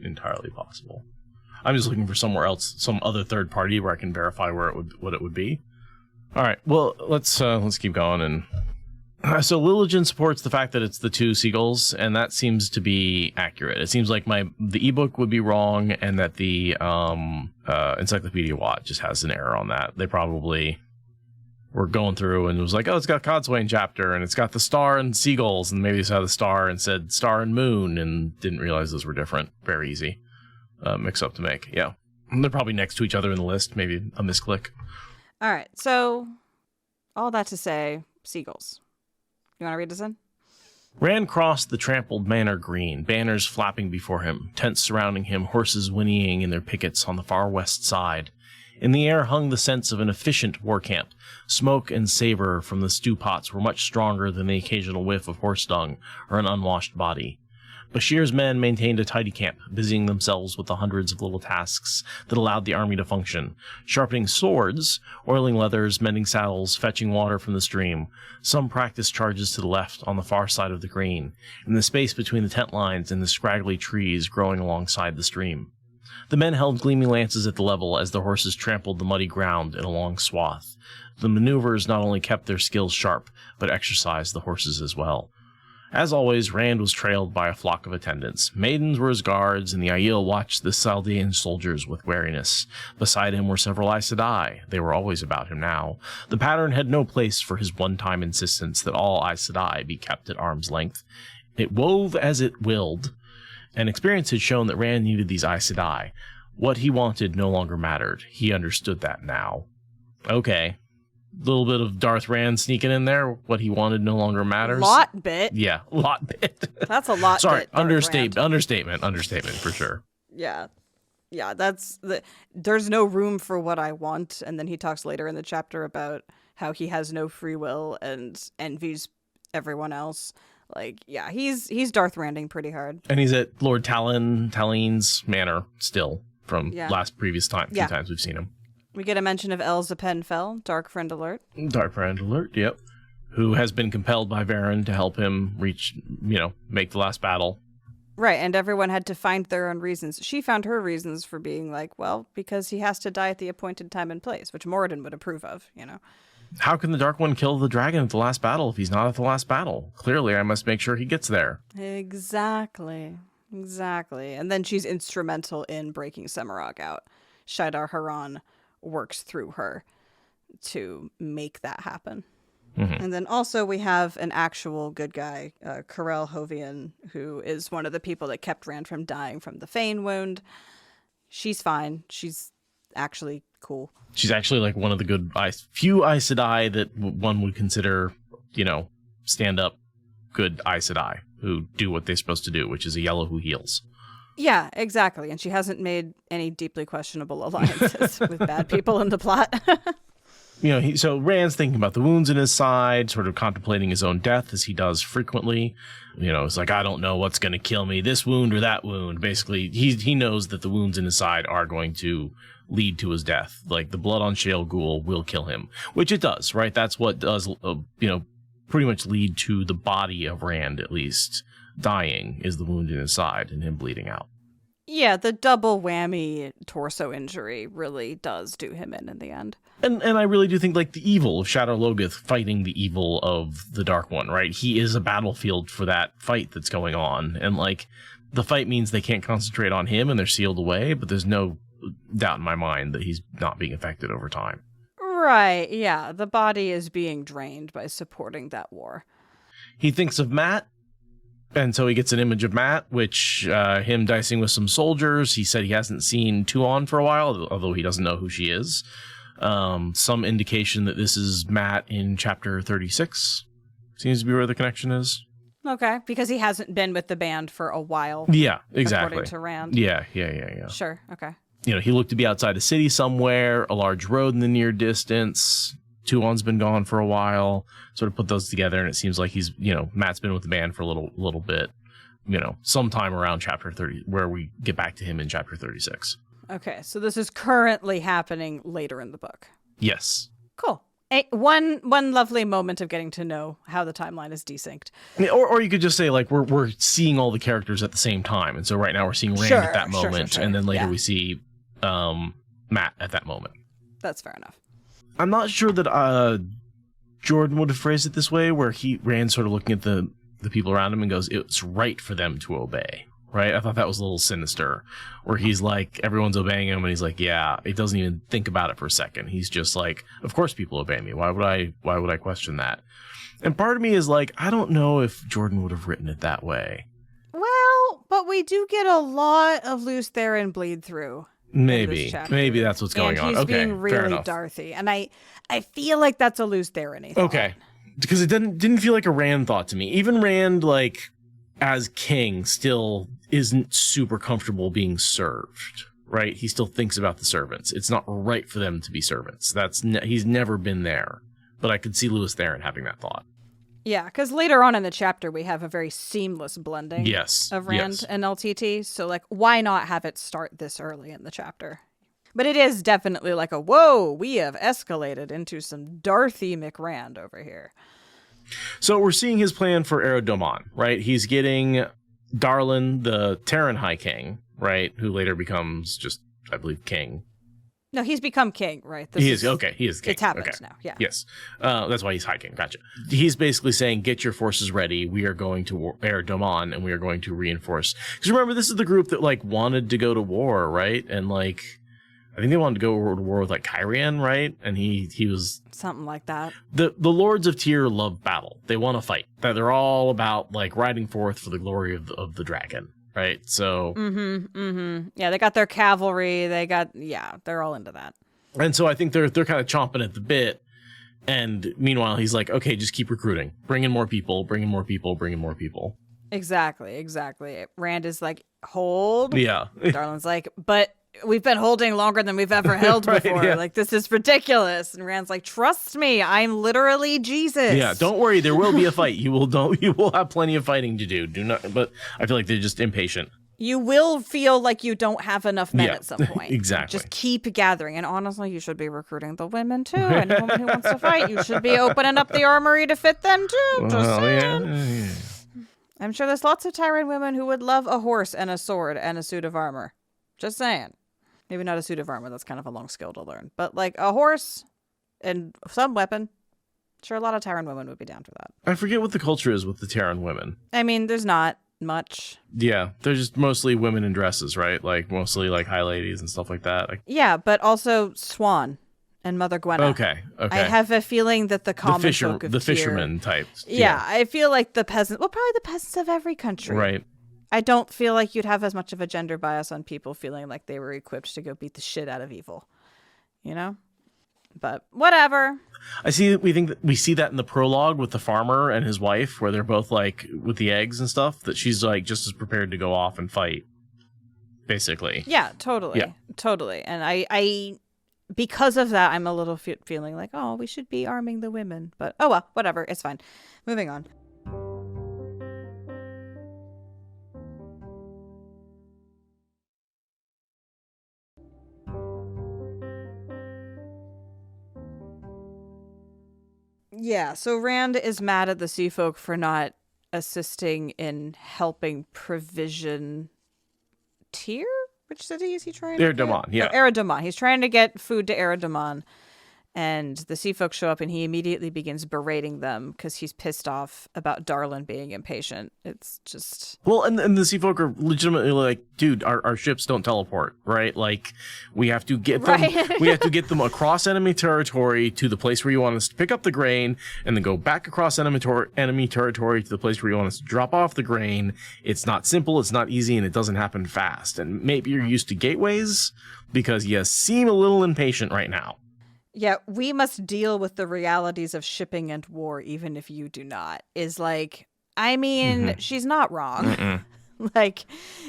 [SPEAKER 3] entirely possible. I'm just looking for somewhere else, some other third party where I can verify what it would be. All right, well, let's keep going. And so Lilligin supports the fact that it's the 2 seagulls, and that seems to be accurate. It seems like the ebook would be wrong, and that the Encyclopedia Watt just has an error on that. They probably were going through and it was like, oh, it's got a Cadsuane chapter, and it's got the star and seagulls, and maybe they saw the star and said star and moon, and didn't realize those were different. Very easy mix up to make. Yeah, and they're probably next to each other in the list. Maybe a misclick.
[SPEAKER 2] All right, so all that to say, seagulls. You want to read this in?
[SPEAKER 3] Rand crossed the trampled manor green, banners flapping before him, tents surrounding him, horses whinnying in their pickets on the far west side. In the air hung the sense of an efficient war camp. Smoke and savor from the stew pots were much stronger than the occasional whiff of horse dung or an unwashed body. Bashir's men maintained a tidy camp, busying themselves with the hundreds of little tasks that allowed the army to function, sharpening swords, oiling leathers, mending saddles, fetching water from the stream. Some practiced charges to the left on the far side of the green, in the space between the tent lines and the scraggly trees growing alongside the stream. The men held gleaming lances at the level as the horses trampled the muddy ground in a long swath. The maneuvers not only kept their skills sharp, but exercised the horses as well. As always, Rand was trailed by a flock of attendants. Maidens were his guards, and the Aiel watched the Saldean soldiers with wariness. Beside him were several Aes Sedai. They were always about him now. The pattern had no place for his one-time insistence that all Aes Sedai be kept at arm's length. It wove as it willed, and experience had shown that Rand needed these Aes Sedai. What he wanted no longer mattered. He understood that now. Okay. Little bit of Darth Rand sneaking in there. What he wanted no longer matters.
[SPEAKER 2] Lot bit.
[SPEAKER 3] Yeah, lot bit.
[SPEAKER 2] That's a lot.
[SPEAKER 3] Sorry,
[SPEAKER 2] bit, Darth
[SPEAKER 3] understatement for sure.
[SPEAKER 2] Yeah. There's no room for what I want. And then he talks later in the chapter about how he has no free will and envies everyone else. Like, yeah, he's Darth Randing pretty hard.
[SPEAKER 3] And he's at Lord Talin's manor still from few times we've seen him.
[SPEAKER 2] We get a mention of Elzapen Fel, Dark Friend Alert.
[SPEAKER 3] Dark Friend Alert, yep. Who has been compelled by Varen to help him make the last battle.
[SPEAKER 2] Right, and everyone had to find their own reasons. She found her reasons for being like, well, because he has to die at the appointed time and place, which Moradin would approve of,
[SPEAKER 3] How can the Dark One kill the dragon at the last battle if he's not at the last battle? Clearly, I must make sure he gets there.
[SPEAKER 2] Exactly. And then she's instrumental in breaking Semirhage out. Shaidar Harene works through her to make that happen. Mm-hmm. And then also we have an actual good guy, Karel Hovian, who is one of the people that kept Rand from dying from the Fane wound. She's fine. She's actually cool.
[SPEAKER 3] She's actually like one of the few Aes Sedai that one would consider, stand up good Aes Sedai who do what they're supposed to do, which is a yellow who heals.
[SPEAKER 2] Yeah, exactly. And she hasn't made any deeply questionable alliances with bad people in the plot.
[SPEAKER 3] So Rand's thinking about the wounds in his side, sort of contemplating his own death as he does frequently. It's like, I don't know what's going to kill me, this wound or that wound. Basically, he knows that the wounds in his side are going to lead to his death. Like the blood on Shale Ghul will kill him, which it does, right? That's what does, pretty much lead to the body of Rand, at least, dying, is the wound in his side and him bleeding out.
[SPEAKER 2] Yeah, the double whammy torso injury really does do him in the end.
[SPEAKER 3] And I really do think, like, the evil of Shadar Logoth fighting the evil of the Dark One, right? He is a battlefield for that fight that's going on. And, like, the fight means they can't concentrate on him and they're sealed away, but there's no doubt in my mind that he's not being affected over time.
[SPEAKER 2] Right, yeah. The body is being drained by supporting that war.
[SPEAKER 3] He thinks of Mat. And so he gets an image of Mat, which him dicing with some soldiers. He said he hasn't seen Tuon for a while, although he doesn't know who she is. Some indication that this is Mat in chapter 36. Seems to be where the connection is.
[SPEAKER 2] Okay, because he hasn't been with the band for a while.
[SPEAKER 3] Yeah, exactly.
[SPEAKER 2] According to Rand.
[SPEAKER 3] Yeah.
[SPEAKER 2] Sure, okay.
[SPEAKER 3] He looked to be outside a city somewhere, a large road in the near distance. Tuon's been gone for a while. Sort of put those together, and it seems like he's, Matt's been with the band for a little bit, sometime around chapter 30, where we get back to him in chapter 36.
[SPEAKER 2] Okay, so this is currently happening later in the book.
[SPEAKER 3] Yes.
[SPEAKER 2] Cool. One lovely moment of getting to know how the timeline is desynced.
[SPEAKER 3] Or you could just say, like, we're seeing all the characters at the same time, and so right now we're seeing Rand at that moment, and then later we see Matt at that moment.
[SPEAKER 2] That's fair enough.
[SPEAKER 3] I'm not sure that Jordan would have phrased it this way, where Rand's sort of looking at the people around him and goes, it's right for them to obey, right? I thought that was a little sinister, where he's like, everyone's obeying him, and he's like, yeah, he doesn't even think about it for a second. He's just like, of course people obey me. Why would I question that? And part of me is like, I don't know if Jordan would have written it that way.
[SPEAKER 2] Well, but we do get a lot of Lews Therin bleed through.
[SPEAKER 3] Maybe that's what's going on.
[SPEAKER 2] He's being really Darthy, and I feel like that's a Lews Therin.
[SPEAKER 3] Okay, because it didn't feel like a Rand thought to me. Even Rand, like, as king, still isn't super comfortable being served, right? He still thinks about the servants. It's not right for them to be servants. He's never been there, but I could see Lews Therin having that thought.
[SPEAKER 2] Yeah, because later on in the chapter, we have a very seamless blending of Rand and LTT. So, like, why not have it start this early in the chapter? But it is definitely like whoa, we have escalated into some Darthy McRand over here.
[SPEAKER 3] So we're seeing his plan for Erodomon, right? He's getting Darlin, the Terran High King, right? Who later becomes just, I believe, king.
[SPEAKER 2] No, he's become king, right?
[SPEAKER 3] He is king.
[SPEAKER 2] It's happened
[SPEAKER 3] okay.
[SPEAKER 2] now, yeah.
[SPEAKER 3] Yes. That's why he's High King. Gotcha. He's basically saying, get your forces ready. We are going to Air Domon, and we are going to reinforce. Because remember, this is the group that, like, wanted to go to war, right? And, like, I think they wanted to go to war with, like, Harene, right? And he was...
[SPEAKER 2] Something like that.
[SPEAKER 3] The Lords of Tyr love battle. They want to fight. They're all about, like, riding forth for the glory of the dragon. Right, so...
[SPEAKER 2] Yeah, they got their cavalry, they're all into that.
[SPEAKER 3] And so I think they're kind of chomping at the bit, and meanwhile, he's like, okay, just keep recruiting. Bring in more people, bring in more people, bring in more people.
[SPEAKER 2] Exactly. Rand is like, hold.
[SPEAKER 3] Yeah.
[SPEAKER 2] Darlin's like, but we've been holding longer than we've ever held
[SPEAKER 3] Right,
[SPEAKER 2] before.
[SPEAKER 3] yeah.
[SPEAKER 2] Like, this is ridiculous. And Rand's like, trust me, I'm literally Jesus.
[SPEAKER 3] Yeah, don't worry, there will be a fight. You will have plenty of fighting to do. But I feel like they're just impatient.
[SPEAKER 2] You will feel like you don't have enough men at some point.
[SPEAKER 3] Exactly.
[SPEAKER 2] Just keep gathering. And honestly, you should be recruiting the women too. Anyone who wants to fight, you should be opening up the armory to fit them too. Just saying.
[SPEAKER 3] Yeah.
[SPEAKER 2] I'm sure there's lots of Tyrant women who would love a horse and a sword and a suit of armor. Just saying. Maybe not a suit of armor. That's kind of a long skill to learn. But like a horse and some weapon. Sure, a lot of Tyrant women would be down for that.
[SPEAKER 3] I forget what the culture is with the Terran women.
[SPEAKER 2] I mean, there's not much.
[SPEAKER 3] Yeah, they're just mostly women in dresses, right? Like mostly like high ladies and stuff like that.
[SPEAKER 2] Yeah, but also Swan and Mother Gwenna.
[SPEAKER 3] Okay.
[SPEAKER 2] I have a feeling that the common folk of
[SPEAKER 3] the
[SPEAKER 2] Tyr-
[SPEAKER 3] fisherman types.
[SPEAKER 2] Yeah, I feel like the peasants, well, probably the peasants of every country.
[SPEAKER 3] Right.
[SPEAKER 2] I don't feel like you'd have as much of a gender bias on people feeling like they were equipped to go beat the shit out of evil. You know? But whatever.
[SPEAKER 3] We see that in the prologue with the farmer and his wife, where they're both like with the eggs and stuff, that she's like just as prepared to go off and fight, basically.
[SPEAKER 2] Yeah, totally.
[SPEAKER 3] Yeah.
[SPEAKER 2] Totally. And I because of that, I'm a little feeling like, oh, we should be arming the women. But oh well, whatever. It's fine. Moving on. Yeah, so Rand is mad at the Sea Folk for not assisting in helping provision Tyr? Which city is he trying to get?
[SPEAKER 3] Domon, yeah.
[SPEAKER 2] Domon. He's trying to get food to Domon. And the Sea Folk show up and he immediately begins berating them because he's pissed off about Darlin being impatient. It's just...
[SPEAKER 3] Well, and the Sea Folk are legitimately like, dude, our ships don't teleport, right? Like, we have to get them, we have to get them across enemy territory to the place where you want us to pick up the grain, and then go back across enemy territory to the place where you want us to drop off the grain. It's not simple, it's not easy, and it doesn't happen fast. And maybe you're used to gateways because you seem a little impatient right now.
[SPEAKER 2] Yeah, we must deal with the realities of shipping and war, even if you do not, is like, I mean, she's not wrong. Like,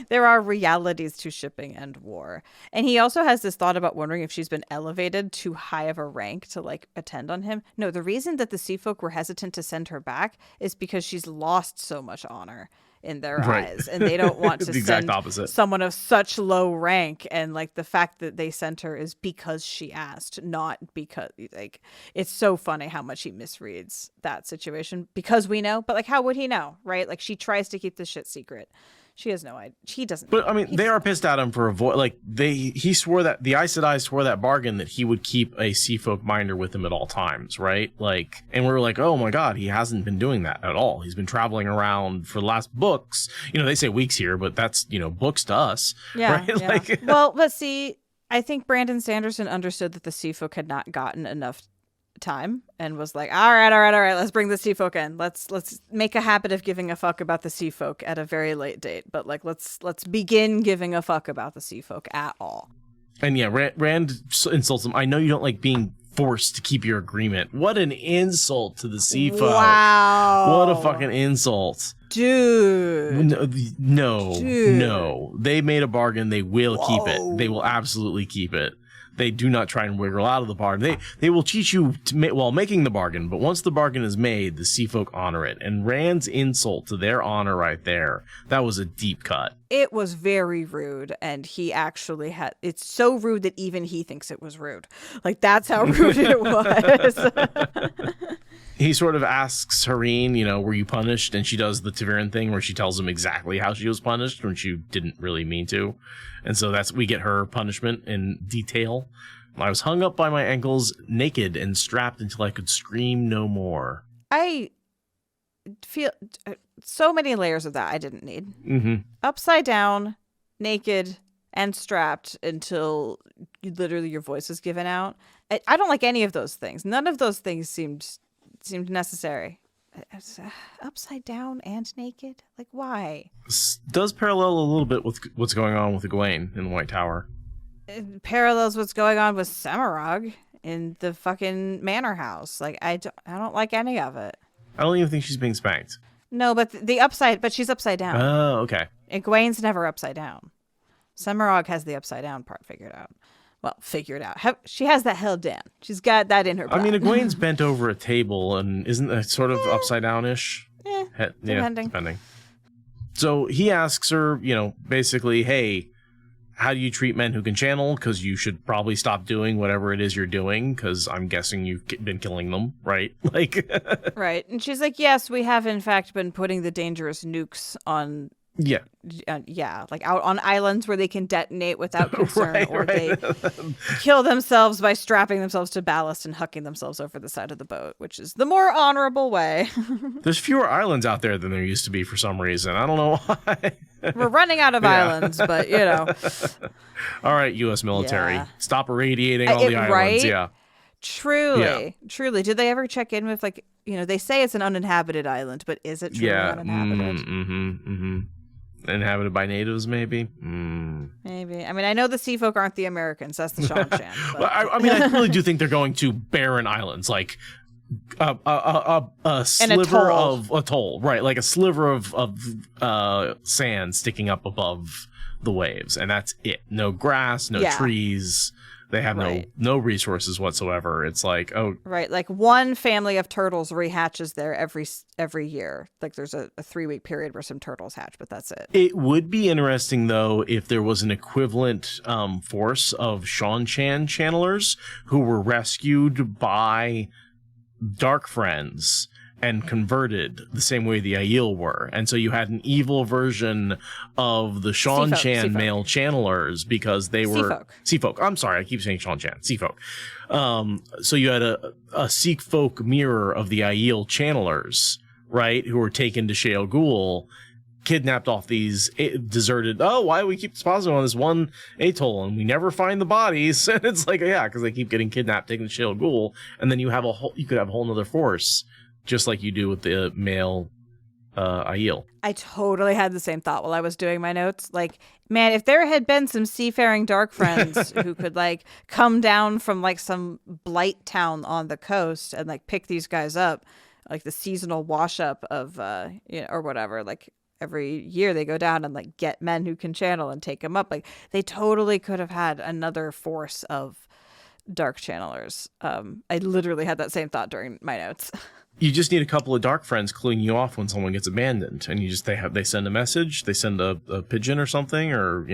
[SPEAKER 2] there are realities to shipping and war. And he also has this thought about wondering if she's been elevated too high of a rank to, like, attend on him. No, the reason that the Sea Folk were hesitant to send her back is because she's lost so much honor in their eyes, and they don't want to
[SPEAKER 3] the exact
[SPEAKER 2] send
[SPEAKER 3] opposite.
[SPEAKER 2] Someone of such low rank. And like the fact that they sent her is because she asked, not because, like, it's so funny how much he misreads that situation, because we know, but like, how would he know, right? Like, she tries to keep this shit secret. She has no idea. He doesn't.
[SPEAKER 3] But I mean, they are pissed at him for he swore that the Aes Sedai swore that bargain that he would keep a Sea Folk minder with him at all times, right? Like, and we were like, oh my God, he hasn't been doing that at all. He's been traveling around for the last books. You know, they say weeks here, but that's, books to us.
[SPEAKER 2] Yeah.
[SPEAKER 3] Right?
[SPEAKER 2] Yeah.
[SPEAKER 3] Like,
[SPEAKER 2] well, but see, I think Brandon Sanderson understood that the Sea Folk had not gotten enough time and was like, all right, let's bring the Sea Folk in. Let's make a habit of giving a fuck about the Sea Folk at a very late date, but like let's begin giving a fuck about the Sea Folk at all.
[SPEAKER 3] And yeah, Rand insults him. I know you don't like being forced to keep your agreement. What an insult to the Sea Folk.
[SPEAKER 2] Wow.
[SPEAKER 3] What a fucking insult.
[SPEAKER 2] Dude.
[SPEAKER 3] No. They made a bargain. They will keep it. They will absolutely keep it. They do not try and wiggle out of the bargain. They will cheat you while making the bargain, but once the bargain is made, the Sea Folk honor it. And Rand's insult to their honor right there, that was a deep cut.
[SPEAKER 2] It was very rude, and he actually had... It's so rude that even he thinks it was rude. Like, that's how rude it was.
[SPEAKER 3] He sort of asks Harene, were you punished? And she does the Taviran thing where she tells him exactly how she was punished when she didn't really mean to. And so we get her punishment in detail. I was hung up by my ankles, naked and strapped until I could scream no more.
[SPEAKER 2] I feel so many layers of that I didn't need.
[SPEAKER 3] Mm-hmm.
[SPEAKER 2] Upside down, naked, and strapped until literally your voice is given out. I don't like any of those things. None of those things seemed necessary. Upside down and naked? Like, why?
[SPEAKER 3] This does parallel a little bit with what's going on with the Gawyn in the White Tower.
[SPEAKER 2] It parallels what's going on with Semirhage in the fucking manor house. Like, I don't like any of it.
[SPEAKER 3] I don't even think she's being spanked.
[SPEAKER 2] No, but but she's upside down.
[SPEAKER 3] Oh, okay.
[SPEAKER 2] And Gawyn's never upside down. Semirhage has the upside down part figured out. Well, figured out. She has that held down. She's got that in her blood.
[SPEAKER 3] I mean, Gawyn's bent over a table, and isn't that sort of upside down-ish?
[SPEAKER 2] Depending.
[SPEAKER 3] So he asks her, basically, hey, how do you treat men who can channel? Because you should probably stop doing whatever it is you're doing, because I'm guessing you've been killing them, right? Like,
[SPEAKER 2] right. And she's like, yes, we have, in fact, been putting the dangerous nukes on...
[SPEAKER 3] Yeah,
[SPEAKER 2] like out on islands where they can detonate without concern,
[SPEAKER 3] right.
[SPEAKER 2] They kill themselves by strapping themselves to ballast and hucking themselves over the side of the boat, which is the more honorable way.
[SPEAKER 3] There's fewer islands out there than there used to be for some reason. I don't know why.
[SPEAKER 2] We're running out of islands, but
[SPEAKER 3] All right, U.S. military,
[SPEAKER 2] Yeah.
[SPEAKER 3] stop irradiating all the islands.
[SPEAKER 2] Right?
[SPEAKER 3] Yeah.
[SPEAKER 2] Truly. Did they ever check in with they say it's an uninhabited island, but is it truly uninhabited?
[SPEAKER 3] Inhabited by natives, maybe.
[SPEAKER 2] Maybe. I mean, I know the sea folk aren't the Americans. That's the Shanshan. But...
[SPEAKER 3] Well, I really do think they're going to barren islands, like a sliver of atoll, right? Like a sliver of sand sticking up above the waves, and that's it. No grass, no trees. They have no resources whatsoever. It's like,
[SPEAKER 2] right, like one family of turtles rehatches there every year. Like there's a 3-week period where some turtles hatch, but that's it.
[SPEAKER 3] It would be interesting though if there was an equivalent force of Shanshan channelers who were rescued by dark friends and converted the same way the Aiel were. And so you had an evil version of the Shanshan male channelers because they were... Sea folk. I'm sorry, I keep saying Shanshan. Sea folk. So you had a Sea folk mirror of the Aiel channelers, right, who were taken to Shale Ghul, kidnapped off these deserted... why do we keep depositing on this one atoll and we never find the bodies? And it's like, because they keep getting kidnapped, taken to Shale Ghul, and then you could have a whole nother force, just like you do with the male Aiel.
[SPEAKER 2] I totally had the same thought while I was doing my notes. Like, man, if there had been some seafaring dark friends who could come down from some blight town on the coast and pick these guys up, like the seasonal wash up of or whatever, every year they go down and get men who can channel and take them up. They totally could have had another force of dark channelers. I literally had that same thought during my notes.
[SPEAKER 3] You just need a couple of dark friends cluing you off when someone gets abandoned, and they send a message, they send a pigeon or something, or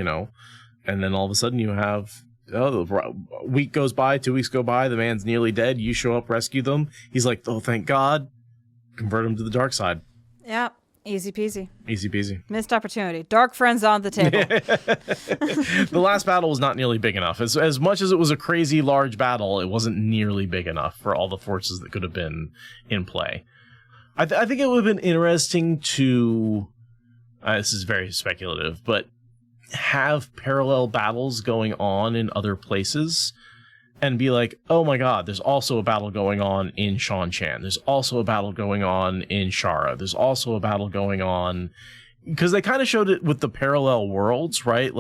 [SPEAKER 3] and then all of a sudden you have a week goes by, 2 weeks go by, the man's nearly dead, you show up, rescue them, he's like, oh thank God, convert him to the dark side.
[SPEAKER 2] Yeah, easy peasy.
[SPEAKER 3] Easy peasy.
[SPEAKER 2] Missed opportunity. Dark friends on the table.
[SPEAKER 3] The last battle was not nearly big enough. As much as it was a crazy large battle, it wasn't nearly big enough for all the forces that could have been in play. I think it would have been interesting to, this is very speculative, but have parallel battles going on in other places and be like, oh my God, there's also a battle going on in Shanshan. There's also a battle going on in Shara. There's also a battle going on, because they kind of showed it with the parallel worlds, right?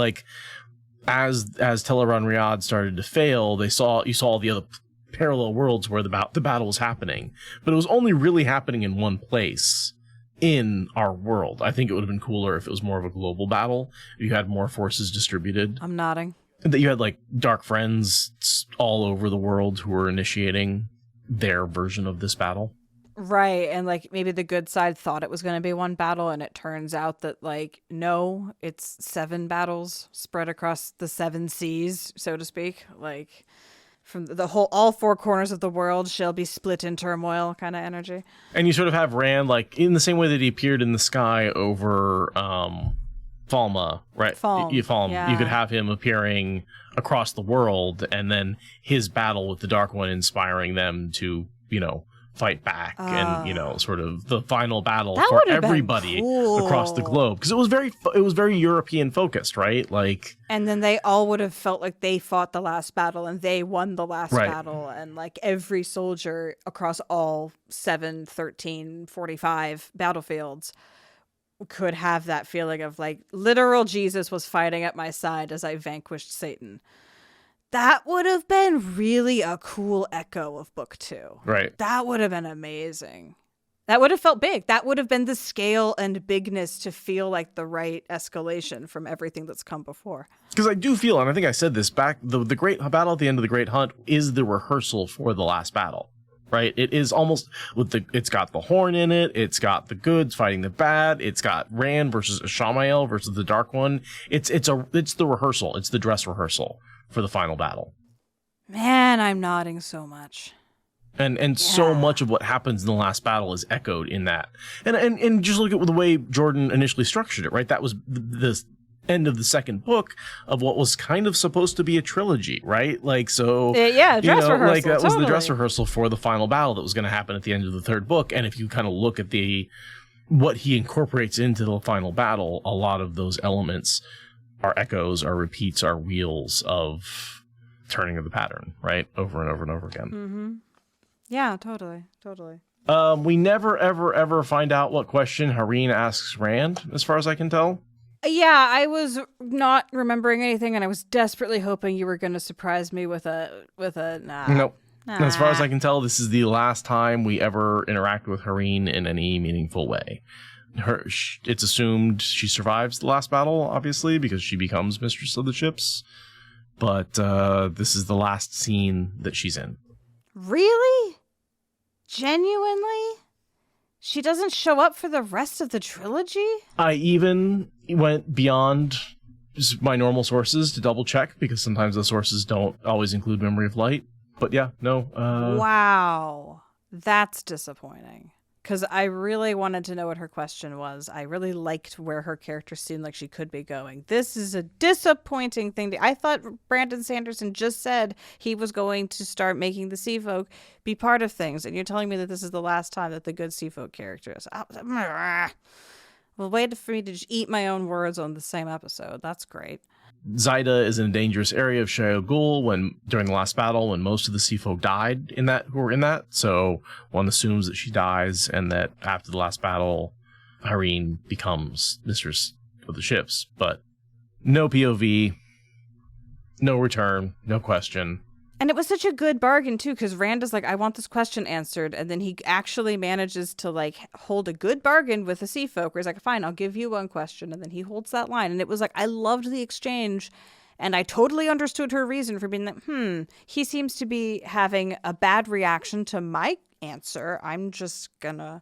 [SPEAKER 3] As Teleron Riyadh started to fail, you saw the other parallel worlds where the battle was happening, but it was only really happening in one place in our world. I think it would have been cooler if it was more of a global battle, if you had more forces distributed.
[SPEAKER 2] I'm nodding.
[SPEAKER 3] That you had dark friends all over the world who were initiating their version of this battle.
[SPEAKER 2] Right. And maybe the good side thought it was going to be one battle, and it turns out that no, it's 7 battles spread across the 7 seas, so to speak. From all 4 corners of the world shall be split in turmoil kind of energy.
[SPEAKER 3] And you sort of have Rand in the same way that he appeared in the sky over Falma, right?
[SPEAKER 2] Falm,
[SPEAKER 3] Falm.
[SPEAKER 2] yeah.
[SPEAKER 3] You could have him appearing across the world, and then his battle with the Dark One inspiring them to, fight back, and sort of the final battle
[SPEAKER 2] That
[SPEAKER 3] for
[SPEAKER 2] would've been
[SPEAKER 3] everybody
[SPEAKER 2] cool.
[SPEAKER 3] across the globe, because it was very European focused, right? Like,
[SPEAKER 2] and then they all would have felt like they fought the last battle and they won the last
[SPEAKER 3] Right.
[SPEAKER 2] battle, and like every soldier across all 7, 13, 45 battlefields could have that feeling of like literal Jesus was fighting at my side as I vanquished Satan. That would have been really a cool echo of book 2.
[SPEAKER 3] right.
[SPEAKER 2] That would have been amazing. That would have felt big. That would have been the scale and bigness to feel like the right escalation from everything that's come before.
[SPEAKER 3] Because I do feel, and I think I said this back, the great battle at the end of the Great Hunt is the rehearsal for the last battle, right? It is almost it's got the horn in it. It's got the goods fighting the bad. It's got Rand versus Shamael versus the Dark One. It's the rehearsal. It's the dress rehearsal for the final battle.
[SPEAKER 2] Man, I'm nodding so much.
[SPEAKER 3] And so much of what happens in the last battle is echoed in that. And just look at the way Jordan initially structured it, right? That was the end of the second book of what was kind of supposed to be a trilogy, right? Like, so...
[SPEAKER 2] dress rehearsal,
[SPEAKER 3] like that was the
[SPEAKER 2] totally.
[SPEAKER 3] dress rehearsal for the final battle that was going to happen at the end of the third book. And if you kind of look at what he incorporates into the final battle, a lot of those elements are echoes, are repeats, are wheels of turning of the pattern, right? Over and over and over again.
[SPEAKER 2] Mm-hmm. Yeah, totally.
[SPEAKER 3] We never, ever, ever find out what question Harene asks Rand, as far as I can tell.
[SPEAKER 2] Yeah, I was not remembering anything, and I was desperately hoping you were going to surprise me with a nah.
[SPEAKER 3] Nope. As far as I can tell, this is the last time we ever interact with Harene in any meaningful way. It's assumed she survives the last battle, obviously, because she becomes Mistress of the Ships. But this is the last scene that she's in.
[SPEAKER 2] Really? Genuinely? She doesn't show up for the rest of the trilogy?
[SPEAKER 3] I even went beyond my normal sources to double check, because sometimes the sources don't always include Memory of Light. But yeah, no.
[SPEAKER 2] Wow. That's disappointing. Because I really wanted to know what her question was. I really liked where her character seemed like she could be going. This is a disappointing thing. I thought Brandon Sanderson just said he was going to start making the Sea Folk be part of things. And you're telling me that this is the last time that the good Sea Folk characters. Well, wait for me to just eat my own words on the same episode. That's great.
[SPEAKER 3] Zaida is in a dangerous area of Shayol Ghul during the last battle, when most of the Sea Folk died who were in that. So one assumes that she dies, and that after the last battle, Harene becomes Mistress of the Ships. But no POV, no return, no question.
[SPEAKER 2] And it was such a good bargain, too, because Rand is like, I want this question answered. And then he actually manages to, like, hold a good bargain with the Sea Folk, where he's like, fine, I'll give you one question. And then he holds that line. And it was like, I loved the exchange. And I totally understood her reason for being like, he seems to be having a bad reaction to my answer. I'm just gonna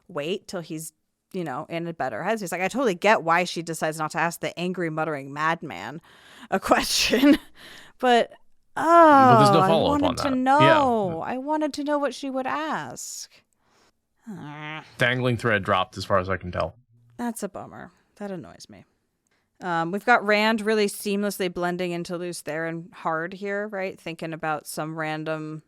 [SPEAKER 2] wait till he's, in a better headspace. He's like, I totally get why she decides not to ask the angry, muttering madman a question. But
[SPEAKER 3] there's no follow-up on
[SPEAKER 2] I wanted
[SPEAKER 3] that.
[SPEAKER 2] to know.
[SPEAKER 3] Yeah.
[SPEAKER 2] I wanted to know what she would ask.
[SPEAKER 3] Dangling thread dropped, as far as I can tell.
[SPEAKER 2] That's a bummer. That annoys me. We've got Rand really seamlessly blending into Lews Therin hard here, right? Thinking about some random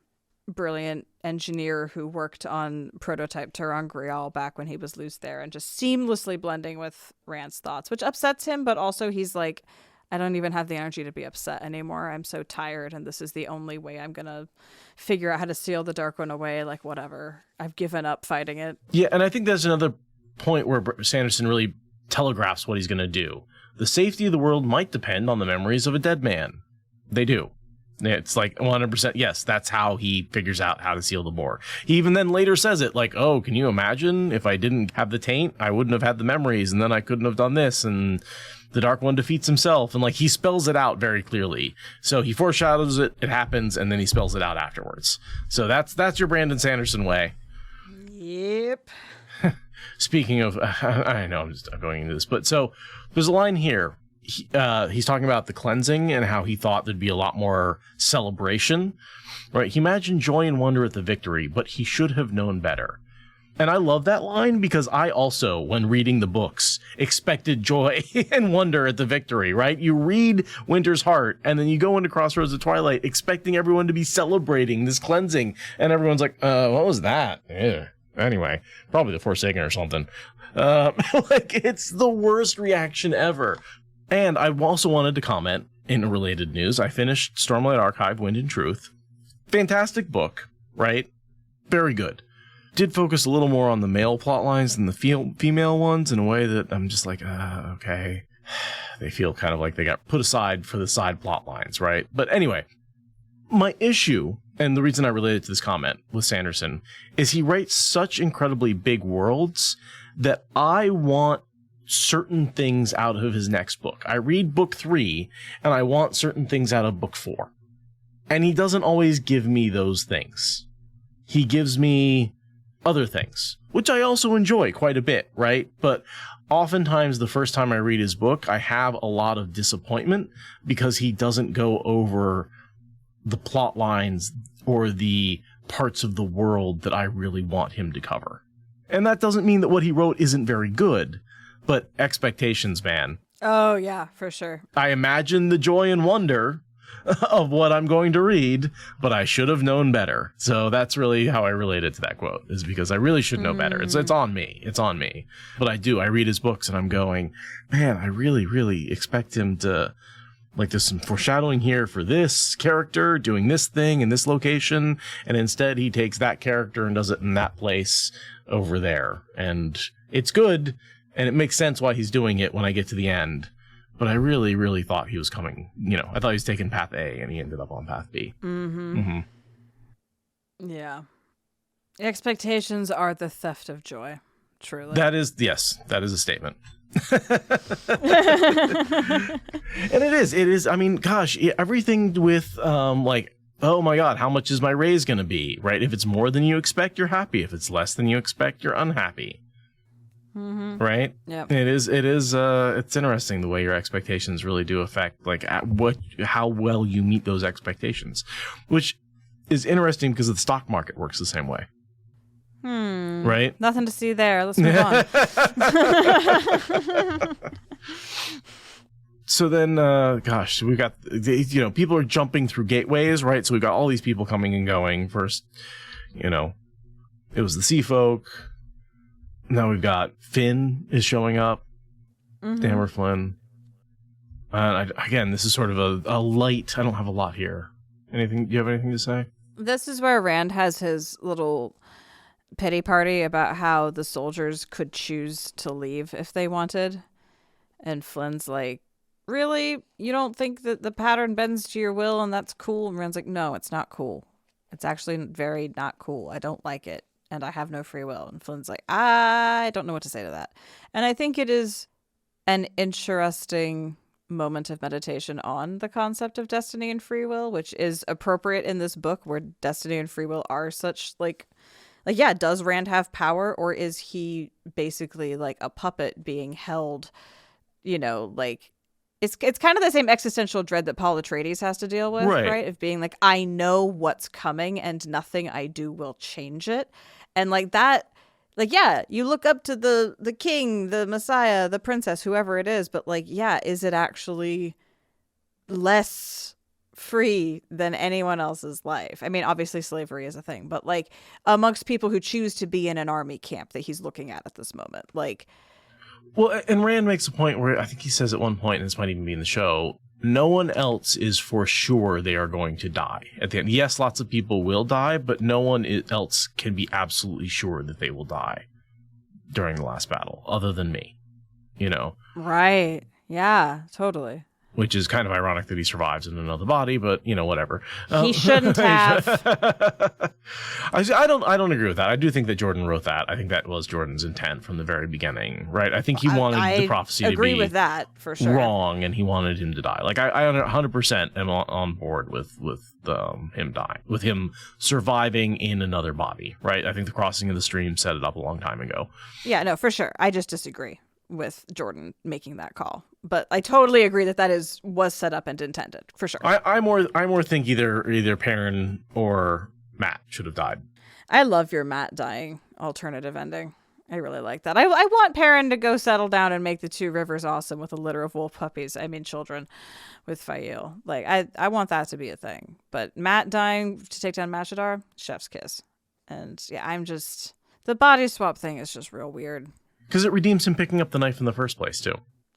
[SPEAKER 2] brilliant engineer who worked on prototype ter'angreal back when he was Lews Therin, just seamlessly blending with Rand's thoughts, which upsets him, but also he's like, I don't even have the energy to be upset anymore. I'm so tired, and this is the only way I'm going to figure out how to seal the Dark One away. Like, whatever. I've given up fighting it.
[SPEAKER 3] Yeah, and I think there's another point where Sanderson really telegraphs what he's going to do. The safety of the world might depend on the memories of a dead man. They do. It's like 100%. Yes, that's how he figures out how to seal the bore. He even then later says it like, oh, can you imagine if I didn't have the taint? I wouldn't have had the memories, and then I couldn't have done this, and the Dark One defeats himself. And like, he spells it out very clearly. So he foreshadows it, it happens, and then he spells it out afterwards. So that's your Brandon Sanderson way.
[SPEAKER 2] Yep.
[SPEAKER 3] Speaking of, I know I'm just going into this, but so there's a line here. He's talking about the cleansing and how he thought there'd be a lot more celebration, right? He imagined joy and wonder at the victory, but he should have known better. And I love that line because I also, when reading the books, expected joy and wonder at the victory, right? You read Winter's Heart and then you go into Crossroads of Twilight expecting everyone to be celebrating this cleansing. And everyone's like, what was that? Yeah. Anyway, probably the Forsaken or something. Like, it's the worst reaction ever. And I also wanted to comment in related news. I finished Stormlight Archive, Wind and Truth. Fantastic book, right? Very good. Did focus a little more on the male plot lines than the female ones in a way that I'm just like, okay. They feel kind of like they got put aside for the side plot lines, right? But anyway, my issue, and the reason I related to this comment with Sanderson, is he writes such incredibly big worlds that I want certain things out of his next book. I read book 3, and I want certain things out of book 4. And he doesn't always give me those things. He gives me other things, which I also enjoy quite a bit, right? But oftentimes the first time I read his book, I have a lot of disappointment because he doesn't go over the plot lines or the parts of the world that I really want him to cover. And that doesn't mean that what he wrote isn't very good, but expectations, man.
[SPEAKER 2] Oh, yeah, for sure.
[SPEAKER 3] I imagine the joy and wonder of what I'm going to read, but I should have known better. So that's really how I related to that quote, is because I really should know better. It's on me. It's on me. But I read his books and I'm going, man, I really, really expect him to, like, there's some foreshadowing here for this character doing this thing in this location. And instead he takes that character and does it in that place over there. And it's good. And it makes sense why he's doing it when I get to the end. But I really, really thought he was coming, I thought he was taking path A and he ended up on path B.
[SPEAKER 2] Yeah. Expectations are the theft of joy. Truly.
[SPEAKER 3] That is a statement. And it is. I mean, gosh, everything with, oh my God, how much is my raise going to be, right? If it's more than you expect, you're happy. If it's less than you expect, you're unhappy. Right?
[SPEAKER 2] Yeah.
[SPEAKER 3] It is. It's interesting the way your expectations really do affect, like, how well you meet those expectations, which is interesting because the stock market works the same way. Right?
[SPEAKER 2] Nothing to see there. Let's move on.
[SPEAKER 3] So then, gosh, we got, people are jumping through gateways, right? So we've got all these people coming and going. First, it was the sea folk. Now we've got Finn is showing up. Dammer Flynn. Again, this is sort of a light. I don't have a lot here. Do you have anything to say?
[SPEAKER 2] This is where Rand has his little pity party about how the soldiers could choose to leave if they wanted. And Flynn's like, really? You don't think that the pattern bends to your will and that's cool? And Rand's like, no, it's not cool. It's actually very not cool. I don't like it. And I have no free will. And Flynn's like, I don't know what to say to that. And I think it is an interesting moment of meditation on the concept of destiny and free will, which is appropriate in this book where destiny and free will are such yeah, does Rand have power, or is he basically like a puppet being held, it's kind of the same existential dread that Paul Atreides has to deal with, right? Of being like, I know what's coming and nothing I do will change it. And like that, like, yeah, you look up to the king, the messiah, the princess, whoever it is. But like, yeah, is it actually less free than anyone else's life? I mean, obviously slavery is a thing, but like amongst people who choose to be in an army camp that he's looking at this moment, like.
[SPEAKER 3] Well, and Rand makes a point where I think he says at one point, and this might even be in the show, no one else is for sure they are going to die at the end. Yes, lots of people will die, but no one else can be absolutely sure that they will die during the last battle, other than me,
[SPEAKER 2] Right. Yeah, totally.
[SPEAKER 3] Which is kind of ironic that he survives in another body, but whatever.
[SPEAKER 2] He shouldn't have.
[SPEAKER 3] I don't agree with that. I do think that Jordan wrote that. I think that was Jordan's intent from the very beginning, right? I think he wanted the prophecy to be
[SPEAKER 2] agree with that for sure.
[SPEAKER 3] Wrong, and he wanted him to die. Like I 100% am on board with him dying, with him surviving in another body, right? I think the crossing of the stream set it up a long time ago.
[SPEAKER 2] Yeah, no, for sure. I just disagree with Jordan making that call, but I totally agree that was set up and intended for sure.
[SPEAKER 3] I more think either Perrin or Matt should have died.
[SPEAKER 2] I love your Matt dying. alternative ending. I really like that. I want Perrin to go settle down and make the two rivers awesome with a litter of wolf puppies. I mean, children with Fael. Like, I want that to be a thing. But Matt dying to take down Mashadar, chef's kiss. And yeah, the body swap thing is just real weird.
[SPEAKER 3] Because it redeems him picking up the knife in the first place, too.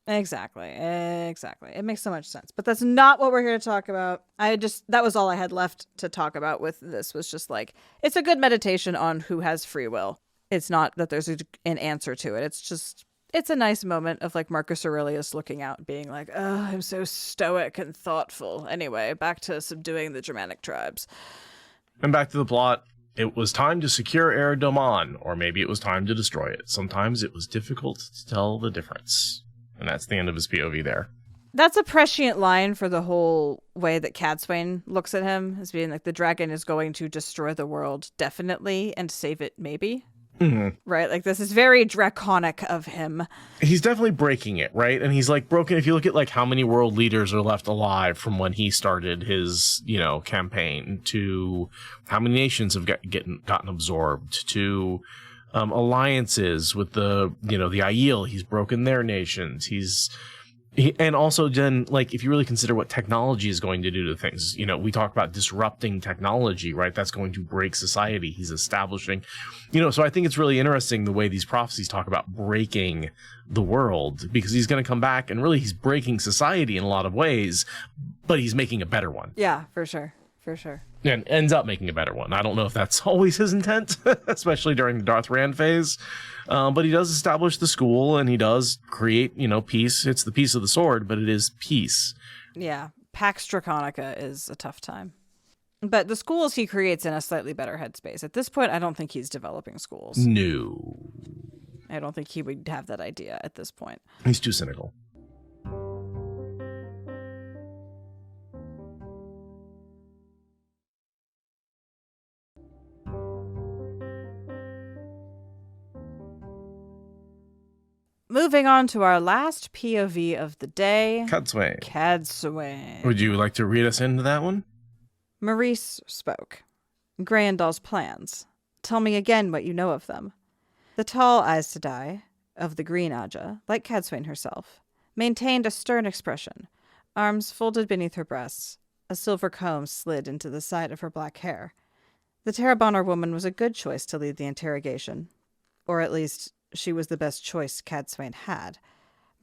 [SPEAKER 2] Exactly. It makes so much sense. But that's not what we're here to talk about. That was all I had left to talk about with this, was just like, it's a good meditation on who has free will. It's not that there's an answer to it. It's a nice moment of like Marcus Aurelius looking out, being like, oh, I'm so stoic and thoughtful. Anyway, back to subduing the Germanic tribes.
[SPEAKER 3] And back to the plot. It was time to secure Eridaman, or maybe it was time to destroy it. Sometimes it was difficult to tell the difference. And that's the end of his POV there.
[SPEAKER 2] That's a prescient line for the whole way that Cadsuane looks at him, as being like, the dragon is going to destroy the world, definitely, and save it, maybe. Mm-hmm. Right? Like, this is very draconic of him.
[SPEAKER 3] He's definitely breaking it, right? And he's like broken. If you look at like how many world leaders are left alive from when he started his, campaign, to how many nations have gotten absorbed, to alliances with the Aiel, he's broken their nations. And also then, like, if you really consider what technology is going to do to things, we talk about disrupting technology, right? That's going to break society. He's establishing, so I think it's really interesting the way these prophecies talk about breaking the world, because he's going to come back and really he's breaking society in a lot of ways, but he's making a better one.
[SPEAKER 2] Yeah, for sure. For sure.
[SPEAKER 3] And ends up making a better one. I don't know if that's always his intent, especially during the Darth Rand phase. But he does establish the school, and he does create, peace. It's the peace of the sword, but it is peace.
[SPEAKER 2] Yeah. Pax Draconica is a tough time. But the schools he creates in a slightly better headspace. At this point, I don't think he's developing schools.
[SPEAKER 3] No.
[SPEAKER 2] I don't think he would have that idea at this point.
[SPEAKER 3] He's too cynical.
[SPEAKER 2] Moving on to our last POV of the day.
[SPEAKER 3] Cadsuane. Would you like to read us into that one?
[SPEAKER 2] Maurice spoke. Grandal's plans. Tell me again what you know of them. The tall Aes Sedai, of the Green Aja, like Cadsuane herself, maintained a stern expression, arms folded beneath her breasts. A silver comb slid into the side of her black hair. The Tarabonner woman was a good choice to lead the interrogation. Or at least, she was the best choice Cadsuane had.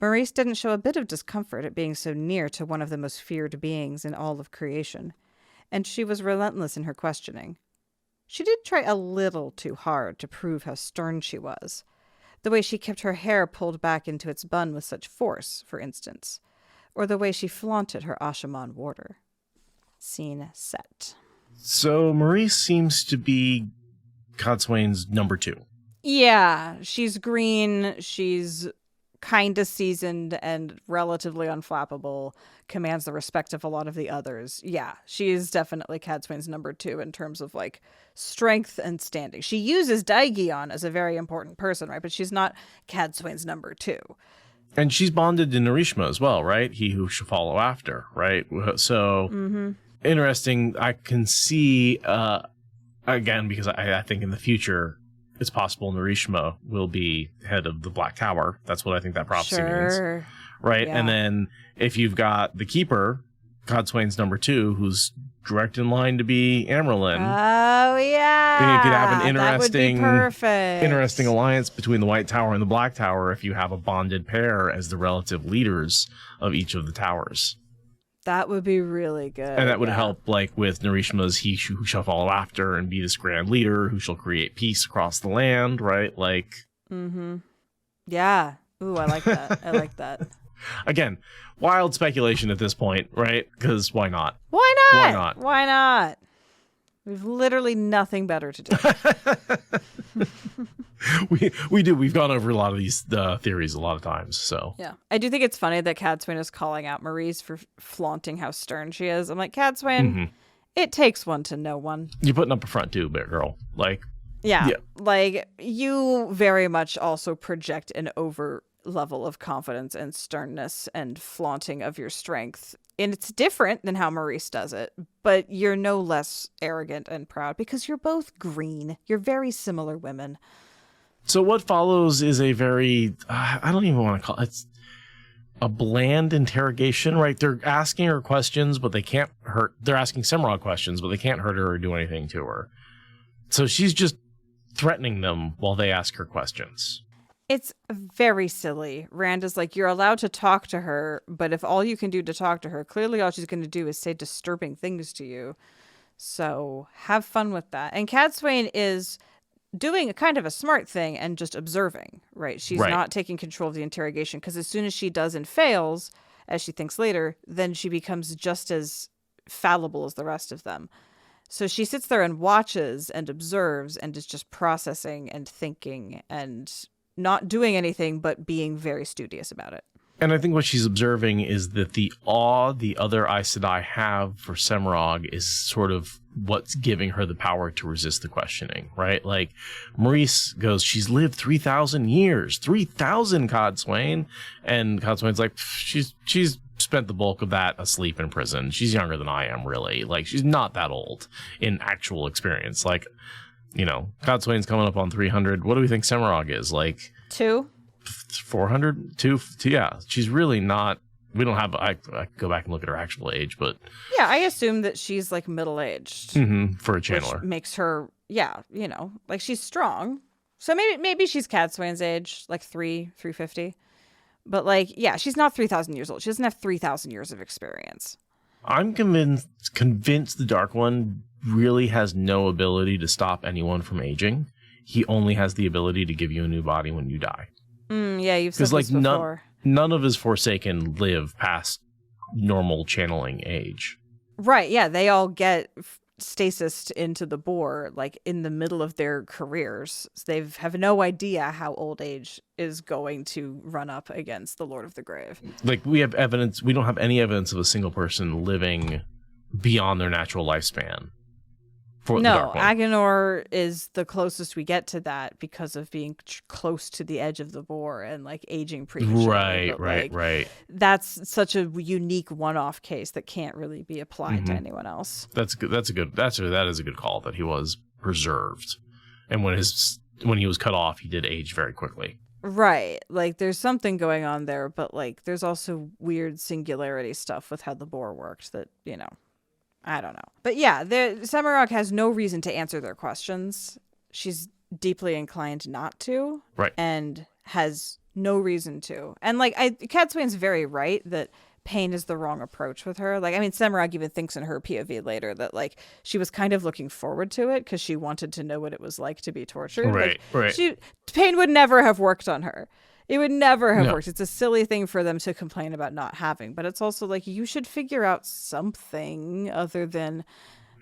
[SPEAKER 2] Maurice didn't show a bit of discomfort at being so near to one of the most feared beings in all of creation, and she was relentless in her questioning. She did try a little too hard to prove how stern she was. The way she kept her hair pulled back into its bun with such force, for instance, or the way she flaunted her Ashaman warder. Scene set.
[SPEAKER 3] So Maurice seems to be Cadsuane's number 2.
[SPEAKER 2] Yeah, she's green, she's kind of seasoned and relatively unflappable, commands the respect of a lot of the others. Yeah, she is definitely Cadsuane's number 2 in terms of like strength and standing. She uses Daegion as a very important person, right? But she's not Cadsuane's number 2.
[SPEAKER 3] And she's bonded to Narishma as well, right? He who shall follow after, right? So interesting. I can see, again, because I think in the future, it's possible Narishma will be head of the Black Tower. That's what I think that prophecy means. Right? Yeah. And then if you've got the Keeper, Cadsuane's number 2, who's direct in line to be Amyrlin.
[SPEAKER 2] Oh, yeah.
[SPEAKER 3] Then you could have an
[SPEAKER 2] interesting
[SPEAKER 3] alliance between the White Tower and the Black Tower if you have a bonded pair as the relative leaders of each of the towers.
[SPEAKER 2] That would be really good.
[SPEAKER 3] And that would help, like, with Narishma's he who shall follow after and be this grand leader who shall create peace across the land, right? Like...
[SPEAKER 2] Yeah. Ooh, I like that. I like that.
[SPEAKER 3] Again, wild speculation at this point, right? Because why not?
[SPEAKER 2] Why not? Why not? Why not? We've literally nothing better to do.
[SPEAKER 3] We do. We've gone over a lot of these theories a lot of times. So
[SPEAKER 2] yeah, I do think it's funny that Cadsuane is calling out Maurice for flaunting how stern she is. I'm like, Cadsuane, it takes one to know one.
[SPEAKER 3] You're putting up a front too, big girl. Like,
[SPEAKER 2] yeah, like you very much also project an over level of confidence and sternness and flaunting of your strength. And it's different than how Maurice does it, but you're no less arrogant and proud because you're both green. You're very similar women.
[SPEAKER 3] So what follows is a very, I don't even want to call it, it's a bland interrogation, right? They're asking her questions, but they can't hurt. They're asking Semirhage questions, but they can't hurt her or do anything to her. So she's just threatening them while they ask her questions.
[SPEAKER 2] It's very silly. Rand is like, you're allowed to talk to her, but if all you can do to talk to her, clearly all she's going to do is say disturbing things to you. So have fun with that. And Cadsuane is doing a kind of a smart thing and just observing, right? She's not taking control of the interrogation, because as soon as she does and fails, as she thinks later, then she becomes just as fallible as the rest of them. So she sits there and watches and observes and is just processing and thinking and not doing anything but being very studious about it.
[SPEAKER 3] And I think what she's observing is that the awe the other Aes Sedai have for Semirhage is sort of what's giving her the power to resist the questioning, right? Like, Maurice goes, she's lived 3,000 years, 3,000, Cadsuane. And Cadsuane's like, she's spent the bulk of that asleep in prison. She's younger than I am, really. Like, she's not that old in actual experience. Like, you know, Cadsuane's coming up on 300. What do we think Semirhage is? Like 400? 2? Yeah, she's really not. We don't have. I go back and look at her actual age, but
[SPEAKER 2] yeah, I assume that she's like middle-aged
[SPEAKER 3] for a channeler,
[SPEAKER 2] which makes her, yeah, you know, like she's strong. So maybe she's Cadsuane's age, like 350. But like, yeah, she's not 3,000 years old. She doesn't have 3,000 years of experience.
[SPEAKER 3] I'm convinced the Dark One really has no ability to stop anyone from aging. He only has the ability to give you a new body when you die.
[SPEAKER 2] Yeah, you've said this before.
[SPEAKER 3] None of his Forsaken live past normal channeling age.
[SPEAKER 2] Right, yeah, they all get stasis into the bore, like, in the middle of their careers. They have no idea how old age is going to run up against the Lord of the Grave.
[SPEAKER 3] Like, we have evidence, we don't have any evidence of a single person living beyond their natural lifespan.
[SPEAKER 2] No, Agenor is the closest we get to that because of being close to the edge of the bore and like aging prematurely.
[SPEAKER 3] Right.
[SPEAKER 2] That's such a unique one-off case that can't really be applied to anyone else.
[SPEAKER 3] That is a good call that he was preserved, and when he was cut off, he did age very quickly.
[SPEAKER 2] Right, like there's something going on there, but like there's also weird singularity stuff with how the bore worked that, you know. I don't know. But yeah, Semirhage has no reason to answer their questions. She's deeply inclined not to.
[SPEAKER 3] Right.
[SPEAKER 2] And has no reason to. And like, Cadsuane's very right that pain is the wrong approach with her. Like, I mean, Semirhage even thinks in her POV later that like she was kind of looking forward to it because she wanted to know what it was like to be tortured.
[SPEAKER 3] Right,
[SPEAKER 2] like, pain would never have worked on her. It would never have worked. It's a silly thing for them to complain about not having, but it's also like you should figure out something other than.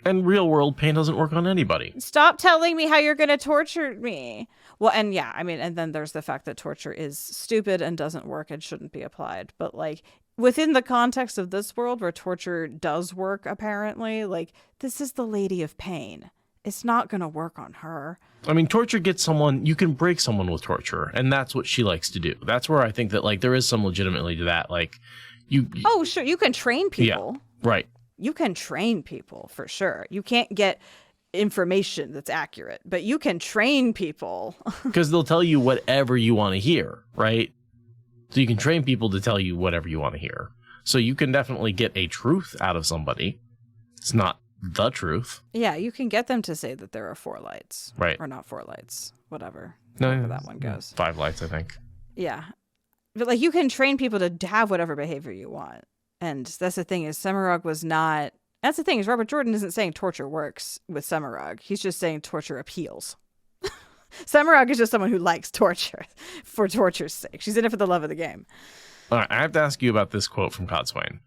[SPEAKER 3] And real world pain doesn't work on anybody.
[SPEAKER 2] Stop telling me how you're going to torture me. Well, and yeah, I mean, and then there's the fact that torture is stupid and doesn't work and shouldn't be applied. But like within the context of this world where torture does work, apparently, like this is the Lady of Pain. It's not going to work on her.
[SPEAKER 3] I mean, torture gets someone, you can break someone with torture, and that's what she likes to do. That's where I think that, like, there is some legitimately to that. Like,
[SPEAKER 2] oh, sure, you can train people.
[SPEAKER 3] Yeah, right.
[SPEAKER 2] You can train people, for sure. You can't get information that's accurate, but you can train people.
[SPEAKER 3] Because they'll tell you whatever you want to hear, right? So you can train people to tell you whatever you want to hear. So you can definitely get a truth out of somebody. It's not the truth.
[SPEAKER 2] Yeah, you can get them to say that there are 4 lights.
[SPEAKER 3] Right.
[SPEAKER 2] Or not 4 lights. Whatever.
[SPEAKER 3] No,
[SPEAKER 2] However that one goes.
[SPEAKER 3] 5 lights, I think.
[SPEAKER 2] Yeah. But like you can train people to have whatever behavior you want. And that's the thing is Semirhage was not. That's the thing is Robert Jordan isn't saying torture works with Semirhage. He's just saying torture appeals. Semirhage is just someone who likes torture for torture's sake. She's in it for the love of the game.
[SPEAKER 3] All right, I have to ask you about this quote from Cadsuane.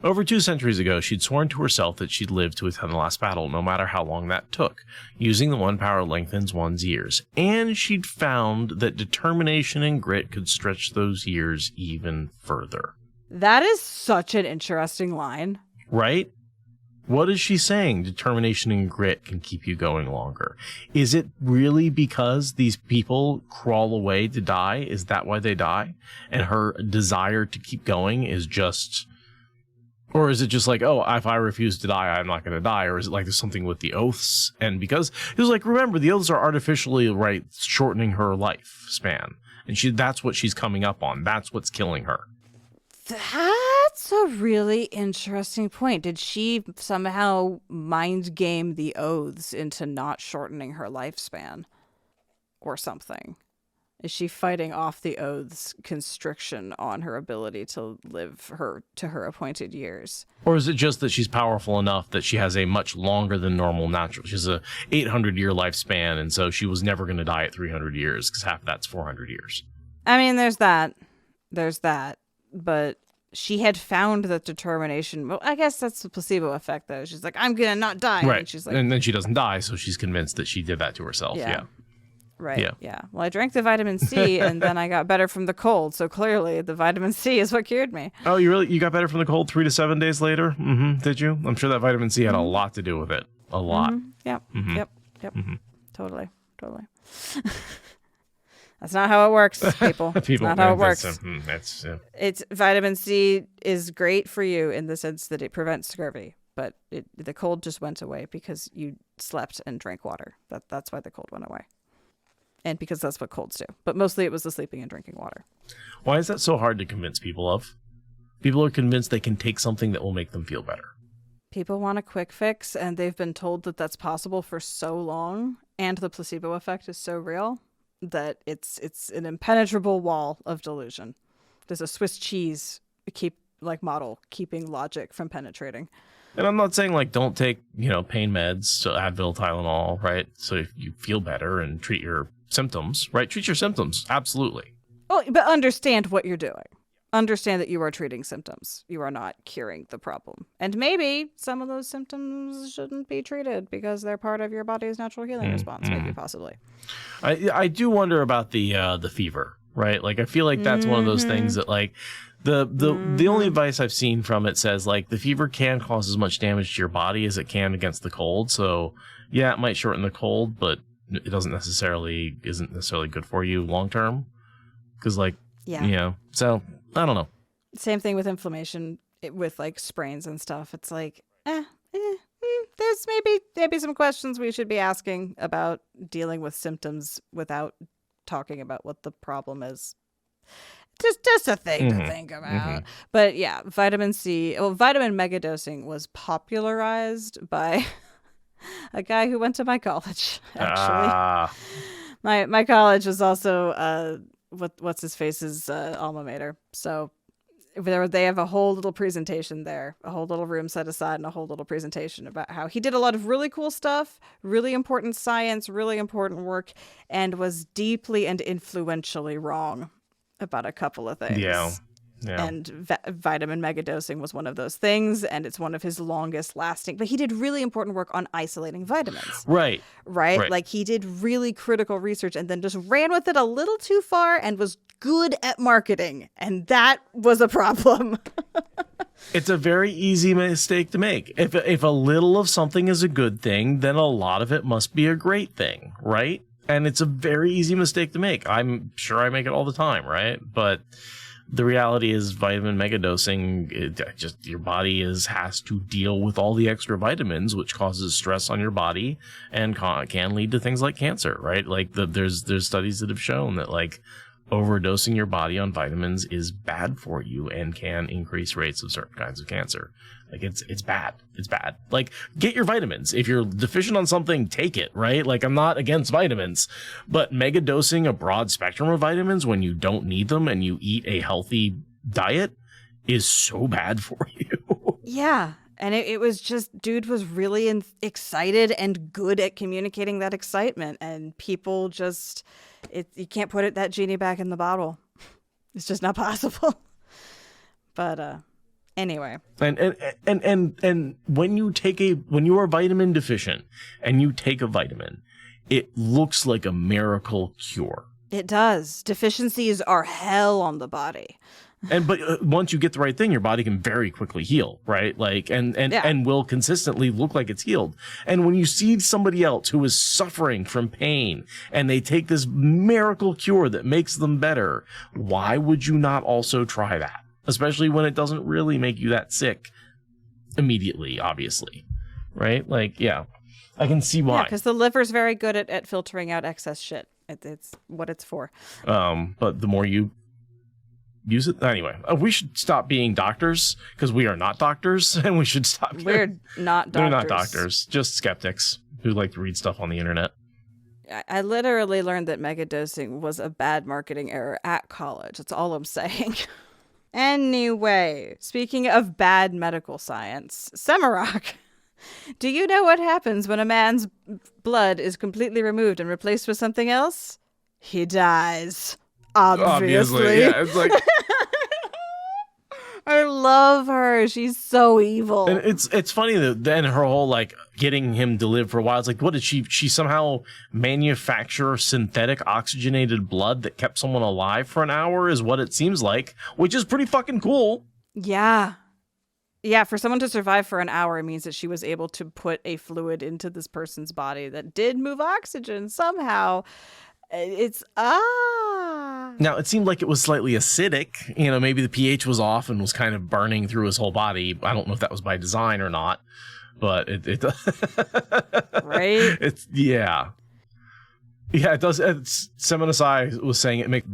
[SPEAKER 3] Over 2 centuries ago, she'd sworn to herself that she'd live to attend the last battle, no matter how long that took, using the one power lengthens one's years. And she'd found that determination and grit could stretch those years even further.
[SPEAKER 2] That is such an interesting line.
[SPEAKER 3] Right? What is she saying? Determination and grit can keep you going longer. Is it really because these people crawl away to die? Is that why they die? And her desire to keep going is just Or is it just like, oh, if I refuse to die, I'm not going to die? Or is it like there's something with the oaths? And because it was like, remember, the oaths are artificially, right, shortening her lifespan. And that's what she's coming up on. That's what's killing her.
[SPEAKER 2] That's a really interesting point. Did she somehow mind game the oaths into not shortening her lifespan or something? Is she fighting off the oaths' constriction on her ability to live to her appointed years?
[SPEAKER 3] Or is it just that she's powerful enough that she has a much longer than normal natural? She has a 800-year lifespan, and so she was never going to die at 300 years because half that's 400 years.
[SPEAKER 2] I mean, there's that. But she had found that determination. Well, I guess that's the placebo effect, though. She's like, I'm going to not die.
[SPEAKER 3] Right.
[SPEAKER 2] And she's like,
[SPEAKER 3] and then she doesn't die, so she's convinced that she did that to herself. Yeah.
[SPEAKER 2] Right. Yeah. Well, I drank the vitamin C and then I got better from the cold. So clearly the vitamin C is what cured me.
[SPEAKER 3] Oh, you got better from the cold 3 to 7 days later? Mm-hmm. Did you? I'm sure that vitamin C had a lot to do with it. A lot.
[SPEAKER 2] Mm-hmm. Yep.
[SPEAKER 3] Mm-hmm.
[SPEAKER 2] Yep.
[SPEAKER 3] Mm-hmm.
[SPEAKER 2] Totally. That's not how it works, people. That's not how it works. It's vitamin C is great for you in the sense that it prevents scurvy, but the cold just went away because you slept and drank water. That's why the cold went away. And because that's what colds do. But mostly it was the sleeping and drinking water.
[SPEAKER 3] Why is that so hard to convince people of? People are convinced they can take something that will make them feel better.
[SPEAKER 2] People want a quick fix, and they've been told that that's possible for so long, and the placebo effect is so real that it's an impenetrable wall of delusion. There's a Swiss cheese model keeping logic from penetrating.
[SPEAKER 3] And I'm not saying like don't take, pain meds, so Advil, Tylenol, right? So if you feel better and treat your symptoms, right? Treat your symptoms. Absolutely.
[SPEAKER 2] Well, but understand what you're doing. Understand that you are treating symptoms. You are not curing the problem. And maybe some of those symptoms shouldn't be treated because they're part of your body's natural healing response, maybe possibly.
[SPEAKER 3] I do wonder about the fever, right? Like I feel like that's one of those things that like the only advice I've seen from it says like the fever can cause as much damage to your body as it can against the cold. So yeah, it might shorten the cold, but it isn't necessarily good for you long term. Because so I don't know.
[SPEAKER 2] Same thing with inflammation with like sprains and stuff. It's like, there's maybe some questions we should be asking about dealing with symptoms without talking about what the problem is. Just a thing to think about. But yeah, vitamin C, vitamin megadosing was popularized by a guy who went to my college, actually. My college was also what's his face's alma mater. So they have a whole little presentation there, a whole little room set aside and a whole little presentation about how he did a lot of really cool stuff, really important science, really important work, and was deeply and influentially wrong about a couple of things. Yeah. And vitamin megadosing was one of those things, and it's one of his longest lasting. But he did really important work on isolating vitamins. Right? Like he did really critical research and then just ran with it a little too far and was good at marketing. And that was a problem.
[SPEAKER 3] It's a very easy mistake to make. If a little of something is a good thing, then a lot of it must be a great thing, right? And it's a very easy mistake to make. I'm sure I make it all the time, right? But the reality is vitamin megadosing, your body has to deal with all the extra vitamins, which causes stress on your body and can lead to things like cancer, right? Like there's studies that have shown that like overdosing your body on vitamins is bad for you and can increase rates of certain kinds of cancer. Like it's bad. It's bad. Like get your vitamins. If you're deficient on something, take it, right? Like I'm not against vitamins, but mega dosing a broad spectrum of vitamins when you don't need them and you eat a healthy diet is so bad for you. Yeah.
[SPEAKER 2] And it was just, dude was really excited and good at communicating that excitement. And people just, you can't put that genie back in the bottle. It's just not possible. But, anyway.
[SPEAKER 3] And when you are vitamin deficient and you take a vitamin, it looks like a miracle cure.
[SPEAKER 2] It does. Deficiencies are hell on the body.
[SPEAKER 3] But once you get the right thing, your body can very quickly heal, right? Like, and will consistently look like it's healed. And when you see somebody else who is suffering from pain and they take this miracle cure that makes them better, why would you not also try that? Especially when it doesn't really make you that sick immediately, obviously. Right? Like, yeah. I can see why.
[SPEAKER 2] Yeah, because the liver's very good at filtering out excess shit. It's what it's for.
[SPEAKER 3] But the more you use it, anyway, we should stop being doctors because we are not doctors, and we should stop.
[SPEAKER 2] We're not doctors.
[SPEAKER 3] We're not doctors, just skeptics who like to read stuff on the internet.
[SPEAKER 2] I literally learned that megadosing was a bad marketing error at college. That's all I'm saying. Anyway, speaking of bad medical science, Semirhage. Do you know what happens when a man's blood is completely removed and replaced with something else? He dies. Obviously.
[SPEAKER 3] Yeah, it's like
[SPEAKER 2] I love her. She's so evil.
[SPEAKER 3] and it's funny that then her whole like getting him to live for a while. It's like, what did she somehow manufacture synthetic oxygenated blood that kept someone alive for an hour is what it seems like, which is pretty fucking cool.
[SPEAKER 2] Yeah. Yeah, for someone to survive for an hour, it means that she was able to put a fluid into this person's body that did move oxygen somehow. It's
[SPEAKER 3] Now, it seemed like it was slightly acidic. You know, maybe the pH was off and was kind of burning through his whole body. I don't know if that was by design or not, but it
[SPEAKER 2] right?
[SPEAKER 3] It's, yeah. Yeah, it does. Semirhage was saying it makes...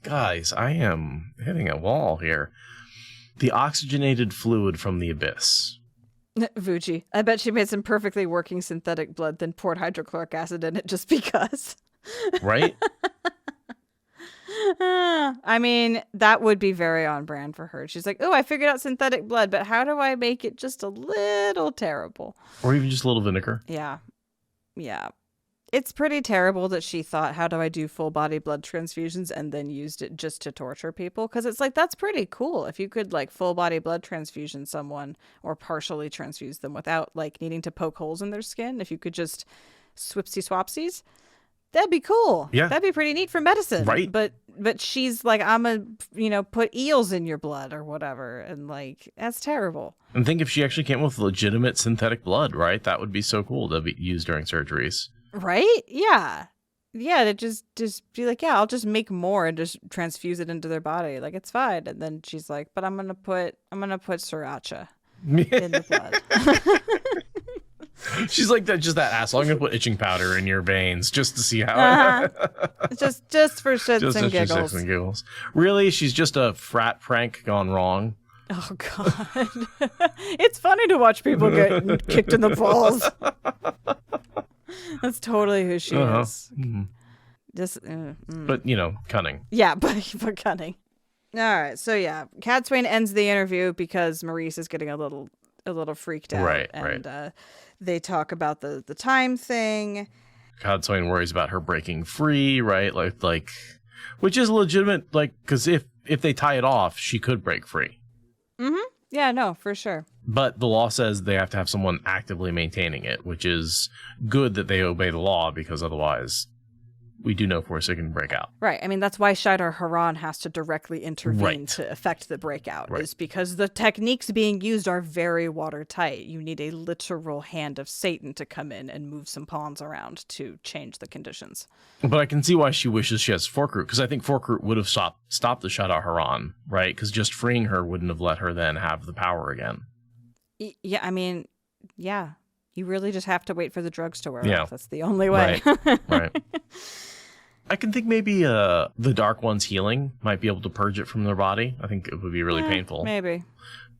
[SPEAKER 3] Guys, I am hitting a wall here. The oxygenated fluid from the abyss.
[SPEAKER 2] Vucci. I bet she made some perfectly working synthetic blood, then poured hydrochloric acid in it just because.
[SPEAKER 3] Right?
[SPEAKER 2] I mean, that would be very on brand for her. She's like, oh, I figured out synthetic blood, but how do I make it just a little terrible?
[SPEAKER 3] Or even just a little vinegar.
[SPEAKER 2] Yeah. Yeah. It's pretty terrible that she thought, how do I do full body blood transfusions, and then used it just to torture people? Because it's like, that's pretty cool. If you could like full body blood transfusion someone or partially transfuse them without like needing to poke holes in their skin, if you could just swipsy swapsies, that'd be cool.
[SPEAKER 3] Yeah.
[SPEAKER 2] That'd be pretty neat for medicine.
[SPEAKER 3] Right.
[SPEAKER 2] But she's like, I'm a, put eels in your blood or whatever. And like, that's terrible.
[SPEAKER 3] And think if she actually came with legitimate synthetic blood, right? That would be so cool to be used during surgeries. Right?
[SPEAKER 2] Yeah. Yeah, to just be like, yeah, I'll just make more and just transfuse it into their body. Like, it's fine. And then she's like, but I'm gonna put sriracha in the blood.
[SPEAKER 3] She's like that, just that asshole. I'm gonna put itching powder in your veins just to see how.
[SPEAKER 2] Just for shits and giggles.
[SPEAKER 3] Shits and giggles. Really, she's just a frat prank gone wrong.
[SPEAKER 2] Oh God, it's funny to watch people get kicked in the balls. That's totally who she is. Mm-hmm. Just,
[SPEAKER 3] but cunning.
[SPEAKER 2] Yeah, but cunning. All right, so yeah, Cadsuane ends the interview because Maurice is getting a little freaked out,
[SPEAKER 3] right?
[SPEAKER 2] And they talk about the time thing.
[SPEAKER 3] Cadsuane worries about her breaking free, right? Like, which is legitimate, like, because if they tie it off, she could break free.
[SPEAKER 2] Mm-hmm. Yeah, no, for sure.
[SPEAKER 3] But the law says they have to have someone actively maintaining it, which is good that they obey the law, because otherwise we do know for us it can break out.
[SPEAKER 2] Right. I mean, that's why Shidar Harene has to directly intervene to affect the breakout, is because the techniques being used are very watertight. You need a literal hand of Satan to come in and move some pawns around to change the conditions.
[SPEAKER 3] But I can see why she wishes she has Forkroot, because I think Forkroot would have stopped the Shidar Harene, right? Because just freeing her wouldn't have let her then have the power again.
[SPEAKER 2] Yeah, I mean, yeah. You really just have to wait for the drugs to wear off. That's the only way.
[SPEAKER 3] Right. I can think maybe the Dark One's healing might be able to purge it from their body. I think it would be really painful.
[SPEAKER 2] Maybe.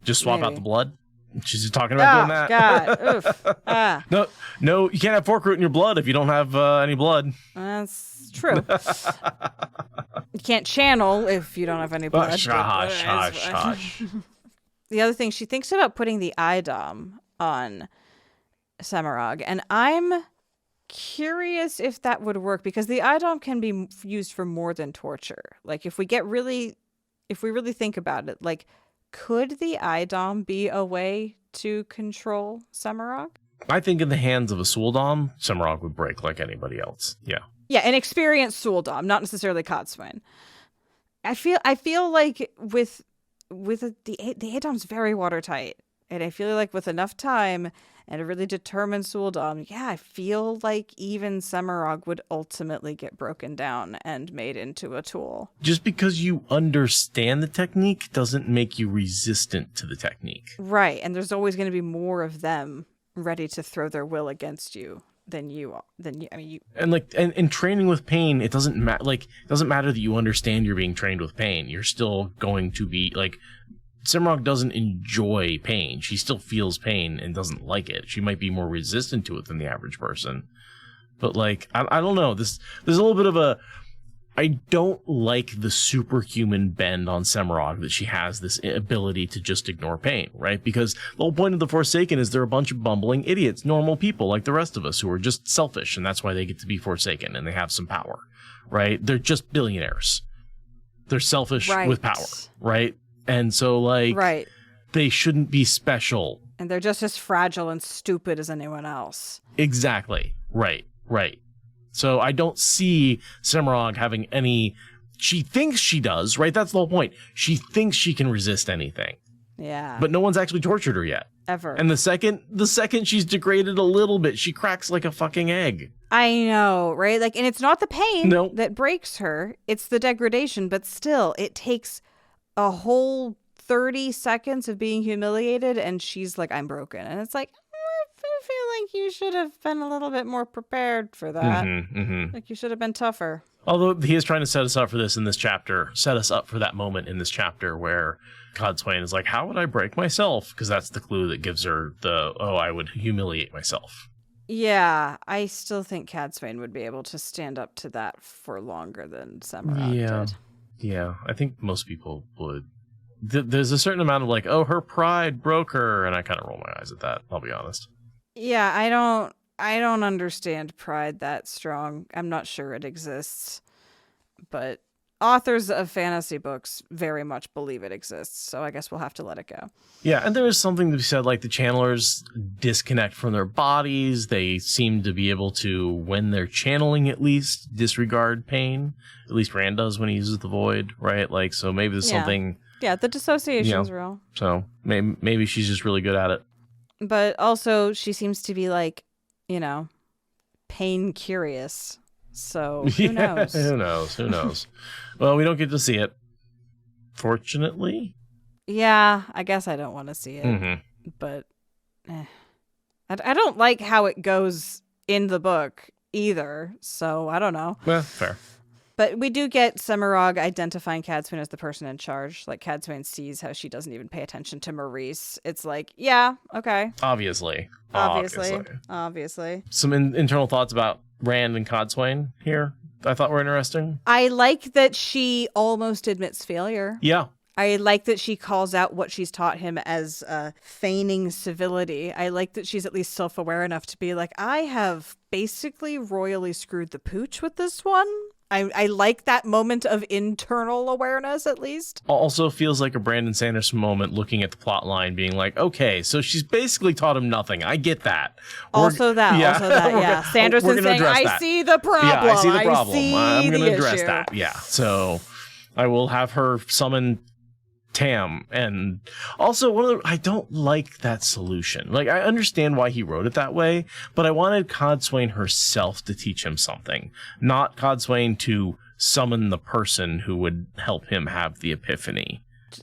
[SPEAKER 3] Just swap out the blood. She's just talking about doing that.
[SPEAKER 2] God. Oof.
[SPEAKER 3] No, you can't have Forkroot in your blood if you don't have any blood.
[SPEAKER 2] That's true. You can't channel if you don't have any blood.
[SPEAKER 3] Hush.
[SPEAKER 2] The other thing, she thinks about putting the IDOM on Semirhage, and I'm curious if that would work, because the IDOM can be used for more than torture. Like, if we really think about it, like, could the IDOM be a way to control Semirhage?
[SPEAKER 3] I think in the hands of a Suldom, Semirhage would break like anybody else. Yeah.
[SPEAKER 2] Yeah, an experienced Suldom, not necessarily Cadsuane. I feel like with the ADOM's very watertight. And I feel like with enough time and a really determined Suldam, I feel like even Semirhage would ultimately get broken down and made into a tool.
[SPEAKER 3] Just because you understand the technique doesn't make you resistant to the technique.
[SPEAKER 2] Right, and there's always going to be more of them ready to throw their will against you than you.
[SPEAKER 3] And training with pain, it doesn't matter. Like, it doesn't matter that you understand you're being trained with pain. You're still going to be like, Semirhage doesn't enjoy pain. She still feels pain and doesn't like it. She might be more resistant to it than the average person. But like, I don't know. There's a little bit of a, I don't like the superhuman bend on Semirhage that she has this ability to just ignore pain, right? Because the whole point of the Forsaken is they're a bunch of bumbling idiots, normal people like the rest of us who are just selfish, and that's why they get to be Forsaken and they have some power, right? They're just billionaires. They're selfish with power, right? And so, like, they shouldn't be special.
[SPEAKER 2] And they're just as fragile and stupid as anyone else.
[SPEAKER 3] Exactly. Right. So I don't see Semirhage having any... She thinks she does, right? That's the whole point. She thinks she can resist anything.
[SPEAKER 2] Yeah.
[SPEAKER 3] But no one's actually tortured her yet.
[SPEAKER 2] Ever.
[SPEAKER 3] And the second she's degraded a little bit, she cracks like a fucking egg.
[SPEAKER 2] I know, right? Like, and it's not the pain that breaks her. It's the degradation. But still, it takes a whole 30 seconds of being humiliated, and she's like, I'm broken. And it's like, I feel like you should have been a little bit more prepared for that. Like, you should have been tougher.
[SPEAKER 3] Although he is trying to set us up for this in this chapter, set us up for that moment in this chapter where Cadsuane is like, how would I break myself? Because that's the clue that gives her I would humiliate myself.
[SPEAKER 2] Yeah, I still think Cadsuane would be able to stand up to that for longer than Semirhage did.
[SPEAKER 3] Yeah, I think most people would. There's a certain amount of like, her pride broke her, and I kind of roll my eyes at that, I'll be honest.
[SPEAKER 2] Yeah, I don't understand pride that strong. I'm not sure it exists, but authors of fantasy books very much believe it exists, so I guess we'll have to let it go. Yeah,
[SPEAKER 3] and there is something to be said, like the channelers disconnect from their bodies. They seem to be able to, when they're channeling at least, disregard pain. At least Rand does when he uses the void, right? Like, so maybe there's something...
[SPEAKER 2] Yeah, the dissociation's real.
[SPEAKER 3] So maybe she's just really good at it.
[SPEAKER 2] But also, she seems to be like, pain curious. So who knows?
[SPEAKER 3] Who knows? Well, we don't get to see it, fortunately.
[SPEAKER 2] Yeah, I guess I don't want to see it. But I don't like how it goes in the book either. So I don't know.
[SPEAKER 3] Well, fair.
[SPEAKER 2] But we do get Semirhage identifying Cadsuane as the person in charge. Like, Cadsuane sees how she doesn't even pay attention to Maurice. It's like, yeah, okay.
[SPEAKER 3] Obviously. Some internal thoughts about Rand and Cadsuane here I thought were interesting.
[SPEAKER 2] I like that she almost admits failure.
[SPEAKER 3] Yeah.
[SPEAKER 2] I like that she calls out what she's taught him as feigning civility. I like that she's at least self-aware enough to be like, I have basically royally screwed the pooch with this one. I like that moment of internal awareness, at least.
[SPEAKER 3] Also feels like a Brandon Sanderson moment looking at the plot line being like, okay, so she's basically taught him nothing. I get that.
[SPEAKER 2] Also that, yeah. Sanderson saying, I see the problem.
[SPEAKER 3] Yeah, I see the problem. I'm going to address
[SPEAKER 2] issue.
[SPEAKER 3] that. Yeah, so I will have her summon Tam. And also, I don't like that solution. Like, I understand why he wrote it that way, but I wanted Cadsuane herself to teach him something, not Cadsuane to summon the person who would help him have the epiphany.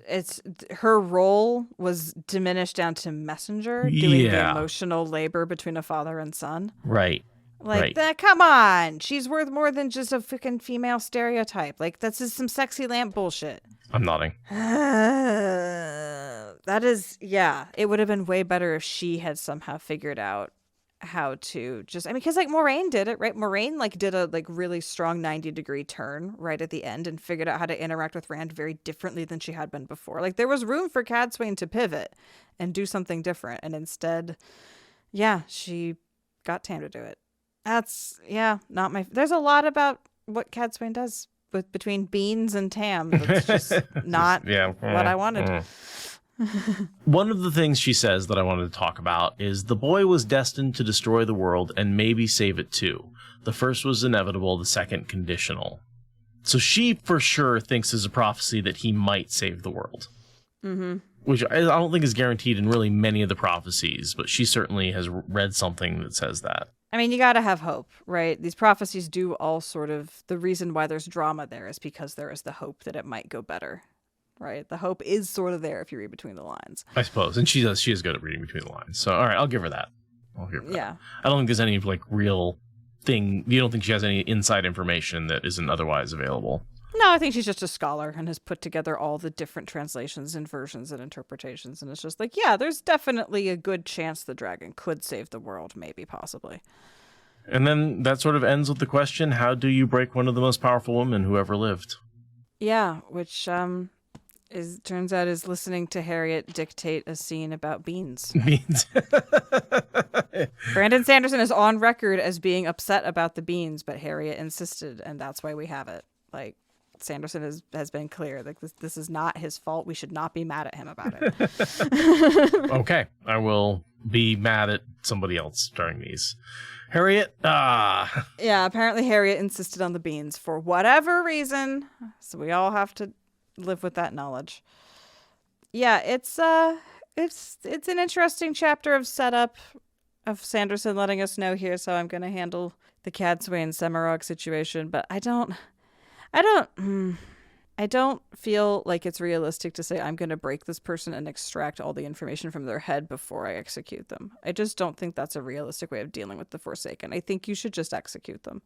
[SPEAKER 2] It's her role was diminished down to messenger, doing the emotional labor between a father and son.
[SPEAKER 3] Right.
[SPEAKER 2] Like, that, come on. She's worth more than just a freaking female stereotype. Like, that's just some sexy lamp bullshit.
[SPEAKER 3] I'm nodding.
[SPEAKER 2] That is, it would have been way better if she had somehow figured out how to because like Moraine did it, right? Moraine did a really strong 90-degree turn right at the end and figured out how to interact with Rand very differently than she had been before. Like, there was room for Cadsuane to pivot and do something different. And instead, she got Tam to do it. That's, not my... There's a lot about what Cadsuane does between Beans and Tam. That's just not what I wanted.
[SPEAKER 3] One of the things she says that I wanted to talk about is the boy was destined to destroy the world and maybe save it too. The first was inevitable, the second conditional. So she for sure thinks there's a prophecy that he might save the world.
[SPEAKER 2] Mm-hmm.
[SPEAKER 3] Which I don't think is guaranteed in really many of the prophecies, but she certainly has read something that says that.
[SPEAKER 2] I mean, you got to have hope, right? These prophecies do all sort of, the reason why there's drama there is because there is the hope that it might go better, right? The hope is sort of there if you read between the lines.
[SPEAKER 3] I suppose. And she is good at reading between the lines. So, all right, I'll give her that.
[SPEAKER 2] Yeah.
[SPEAKER 3] I don't think there's any like real thing. You don't think she has any inside information that isn't otherwise available?
[SPEAKER 2] No, I think she's just a scholar and has put together all the different translations and versions and interpretations. And it's just like, yeah, there's definitely a good chance the dragon could save the world, maybe, possibly.
[SPEAKER 3] And then that sort of ends with the question, how do you break one of the most powerful women who ever lived?
[SPEAKER 2] Yeah, which turns out is listening to Harriet dictate a scene about beans.
[SPEAKER 3] Beans.
[SPEAKER 2] Brandon Sanderson is on record as being upset about the beans, but Harriet insisted, and that's why we have it. Like, Sanderson has been clear. Like, this is not his fault. We should not be mad at him about it.
[SPEAKER 3] Okay, I will be mad at somebody else during these. Harriet,
[SPEAKER 2] Yeah, apparently Harriet insisted on the beans for whatever reason. So we all have to live with that knowledge. Yeah, it's an interesting chapter of setup of Sanderson letting us know here's how I'm going to handle the Cadsuane Semirhage situation, but I don't feel like it's realistic to say I'm going to break this person and extract all the information from their head before I execute them. I just don't think that's a realistic way of dealing with the Forsaken. I think you should just execute them.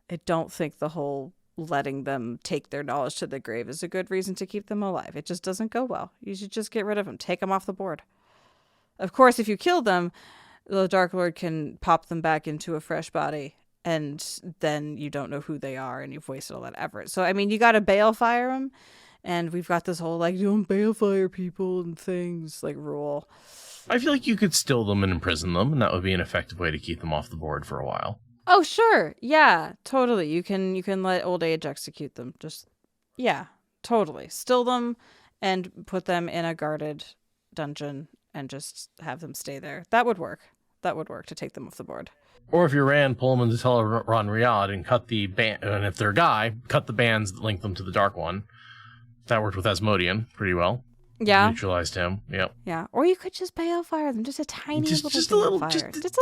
[SPEAKER 2] I don't think the whole letting them take their knowledge to the grave is a good reason to keep them alive. It just doesn't go well. You should just get rid of them. Take them off the board. Of course, if you kill them, the Dark Lord can pop them back into a fresh body, and then you don't know who they are, and you've wasted all that effort. So, I mean, you got to balefire them, and we've got this whole, like, don't balefire people and things, like, rule.
[SPEAKER 3] I feel like you could still them and imprison them, and that would be an effective way to keep them off the board for a while.
[SPEAKER 2] Oh, sure. Yeah, totally. You can let Old Age execute them. Just, yeah, totally. Still them and put them in a guarded dungeon and just have them stay there. That would work. That would work to take them off the board.
[SPEAKER 3] Or if you're Rand, pull them into Tel'aran Riyadh and cut the band, and if they're a guy, cut the bands that link them to the Dark One. That worked with Asmodean pretty well.
[SPEAKER 2] Yeah.
[SPEAKER 3] Neutralized him. Yep.
[SPEAKER 2] Yeah. Or you could just balefire them. Just a tiny
[SPEAKER 3] just
[SPEAKER 2] little
[SPEAKER 3] a little,
[SPEAKER 2] balefire.
[SPEAKER 3] just
[SPEAKER 2] a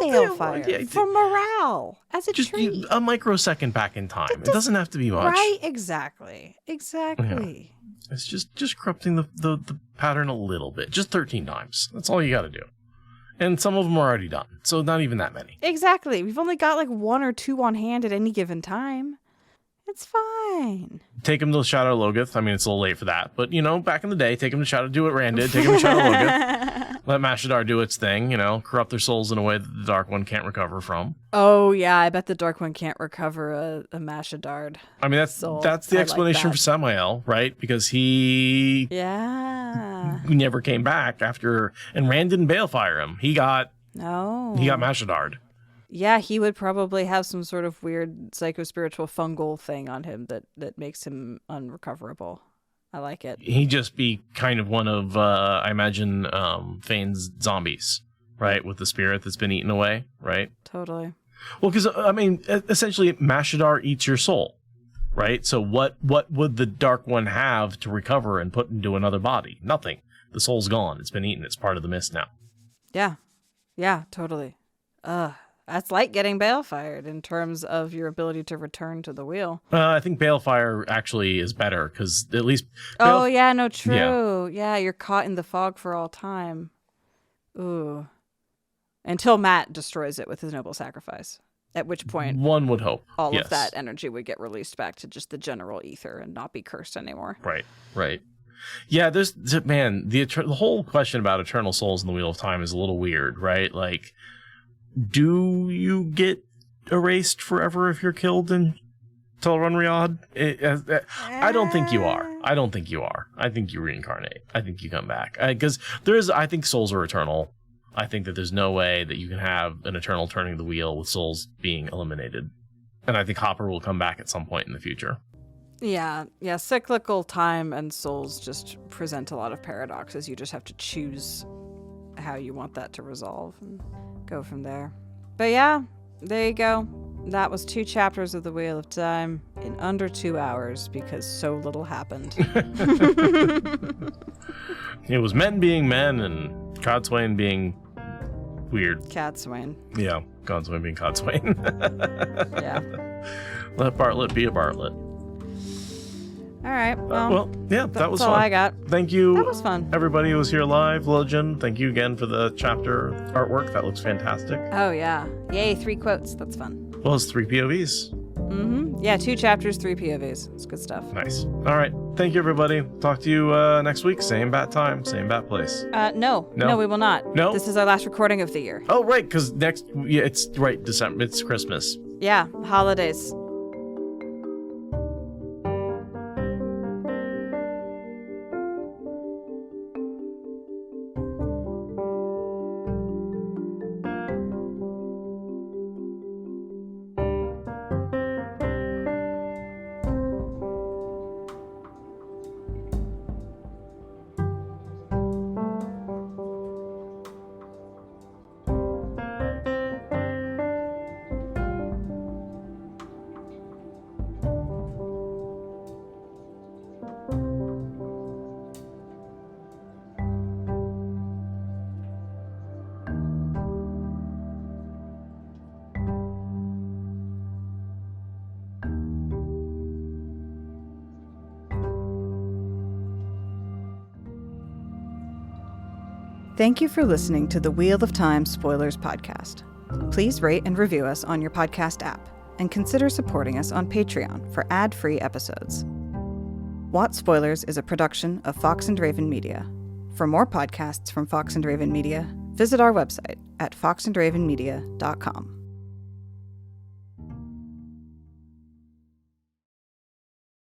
[SPEAKER 2] little balefire.
[SPEAKER 3] Yeah,
[SPEAKER 2] for morale. As a treat.
[SPEAKER 3] A microsecond back in time. It doesn't have to be much.
[SPEAKER 2] Right? Exactly. Exactly.
[SPEAKER 3] Yeah. It's just corrupting the pattern a little bit. Just 13 times. That's all you got to do. And some of them are already done. So not even that many.
[SPEAKER 2] Exactly. We've only got like 1 or 2 on hand at any given time. It's fine.
[SPEAKER 3] Take him to Shadow Logoth. I mean, it's a little late for that. But, back in the day, take him to Shadow, do what Rand did. Take him to Shadow Logoth. Let Mashadar do its thing, corrupt their souls in a way that the Dark One can't recover from.
[SPEAKER 2] Oh, yeah. I bet the Dark One can't recover a Mashadar.
[SPEAKER 3] I mean, that's the explanation for Samael, right? Because he never came back after, and Rand didn't balefire him. He got Mashadar.
[SPEAKER 2] Yeah, he would probably have some sort of weird psychospiritual fungal thing on him that makes him unrecoverable. I like it. He'd
[SPEAKER 3] just be kind of one of, I imagine, Fane's zombies, right? With the spirit that's been eaten away, right?
[SPEAKER 2] Totally.
[SPEAKER 3] Well, because, I mean, essentially, Mashadar eats your soul, right? So what would the Dark One have to recover and put into another body? Nothing. The soul's gone. It's been eaten. It's part of the mist now.
[SPEAKER 2] Yeah. Yeah, totally. That's like getting balefired in terms of your ability to return to the wheel.
[SPEAKER 3] I think balefire actually is better because at least...
[SPEAKER 2] true. Yeah, you're caught in the fog for all time. Ooh. Until Matt destroys it with his noble sacrifice. At which point...
[SPEAKER 3] One would hope.
[SPEAKER 2] All of that energy would get released back to just the general ether and not be cursed anymore.
[SPEAKER 3] Right. Yeah, the whole question about eternal souls in the Wheel of Time is a little weird, right? Like... Do you get erased forever if you're killed in Tel'aran Riyadh? I don't think you are. I think you reincarnate. I think you come back. Because I think souls are eternal. I think that there's no way that you can have an eternal turning of the wheel with souls being eliminated. And I think Hopper will come back at some point in the future.
[SPEAKER 2] Yeah. Cyclical time and souls just present a lot of paradoxes. You just have to choose how you want that to resolve and go from there. But yeah, there you go. That was 2 chapters of the Wheel of Time in under 2 hours because so little happened.
[SPEAKER 3] It was men being men and Cadsuane being weird.
[SPEAKER 2] Cadsuane.
[SPEAKER 3] Yeah, Cadsuane being Cadsuane.
[SPEAKER 2] Yeah.
[SPEAKER 3] Let Bartlett be a Bartlett.
[SPEAKER 2] All right.
[SPEAKER 3] Well, yeah, that was
[SPEAKER 2] all
[SPEAKER 3] fun.
[SPEAKER 2] I got.
[SPEAKER 3] Thank you.
[SPEAKER 2] That was fun.
[SPEAKER 3] Everybody who was here live. Legend, thank you again for the chapter artwork. That looks fantastic.
[SPEAKER 2] Oh, yeah. Yay, 3 quotes. That's fun.
[SPEAKER 3] Well, it's 3 POVs.
[SPEAKER 2] Mm-hmm. Yeah, 2 chapters, 3 POVs. It's good stuff.
[SPEAKER 3] Nice. All right. Thank you, everybody. Talk to you next week. Same bat time, same bat place.
[SPEAKER 2] No, we will not.
[SPEAKER 3] No?
[SPEAKER 2] This is our last recording of the year.
[SPEAKER 3] Oh, right, because it's right, December. It's Christmas.
[SPEAKER 2] Yeah, holidays. Thank you for listening to the Wheel of Time Spoilers podcast. Please rate and review us on your podcast app, and consider supporting us on Patreon for ad-free episodes. What Spoilers is a production of Fox and Raven Media. For more podcasts from Fox and Raven Media, visit our website at foxandravenmedia.com.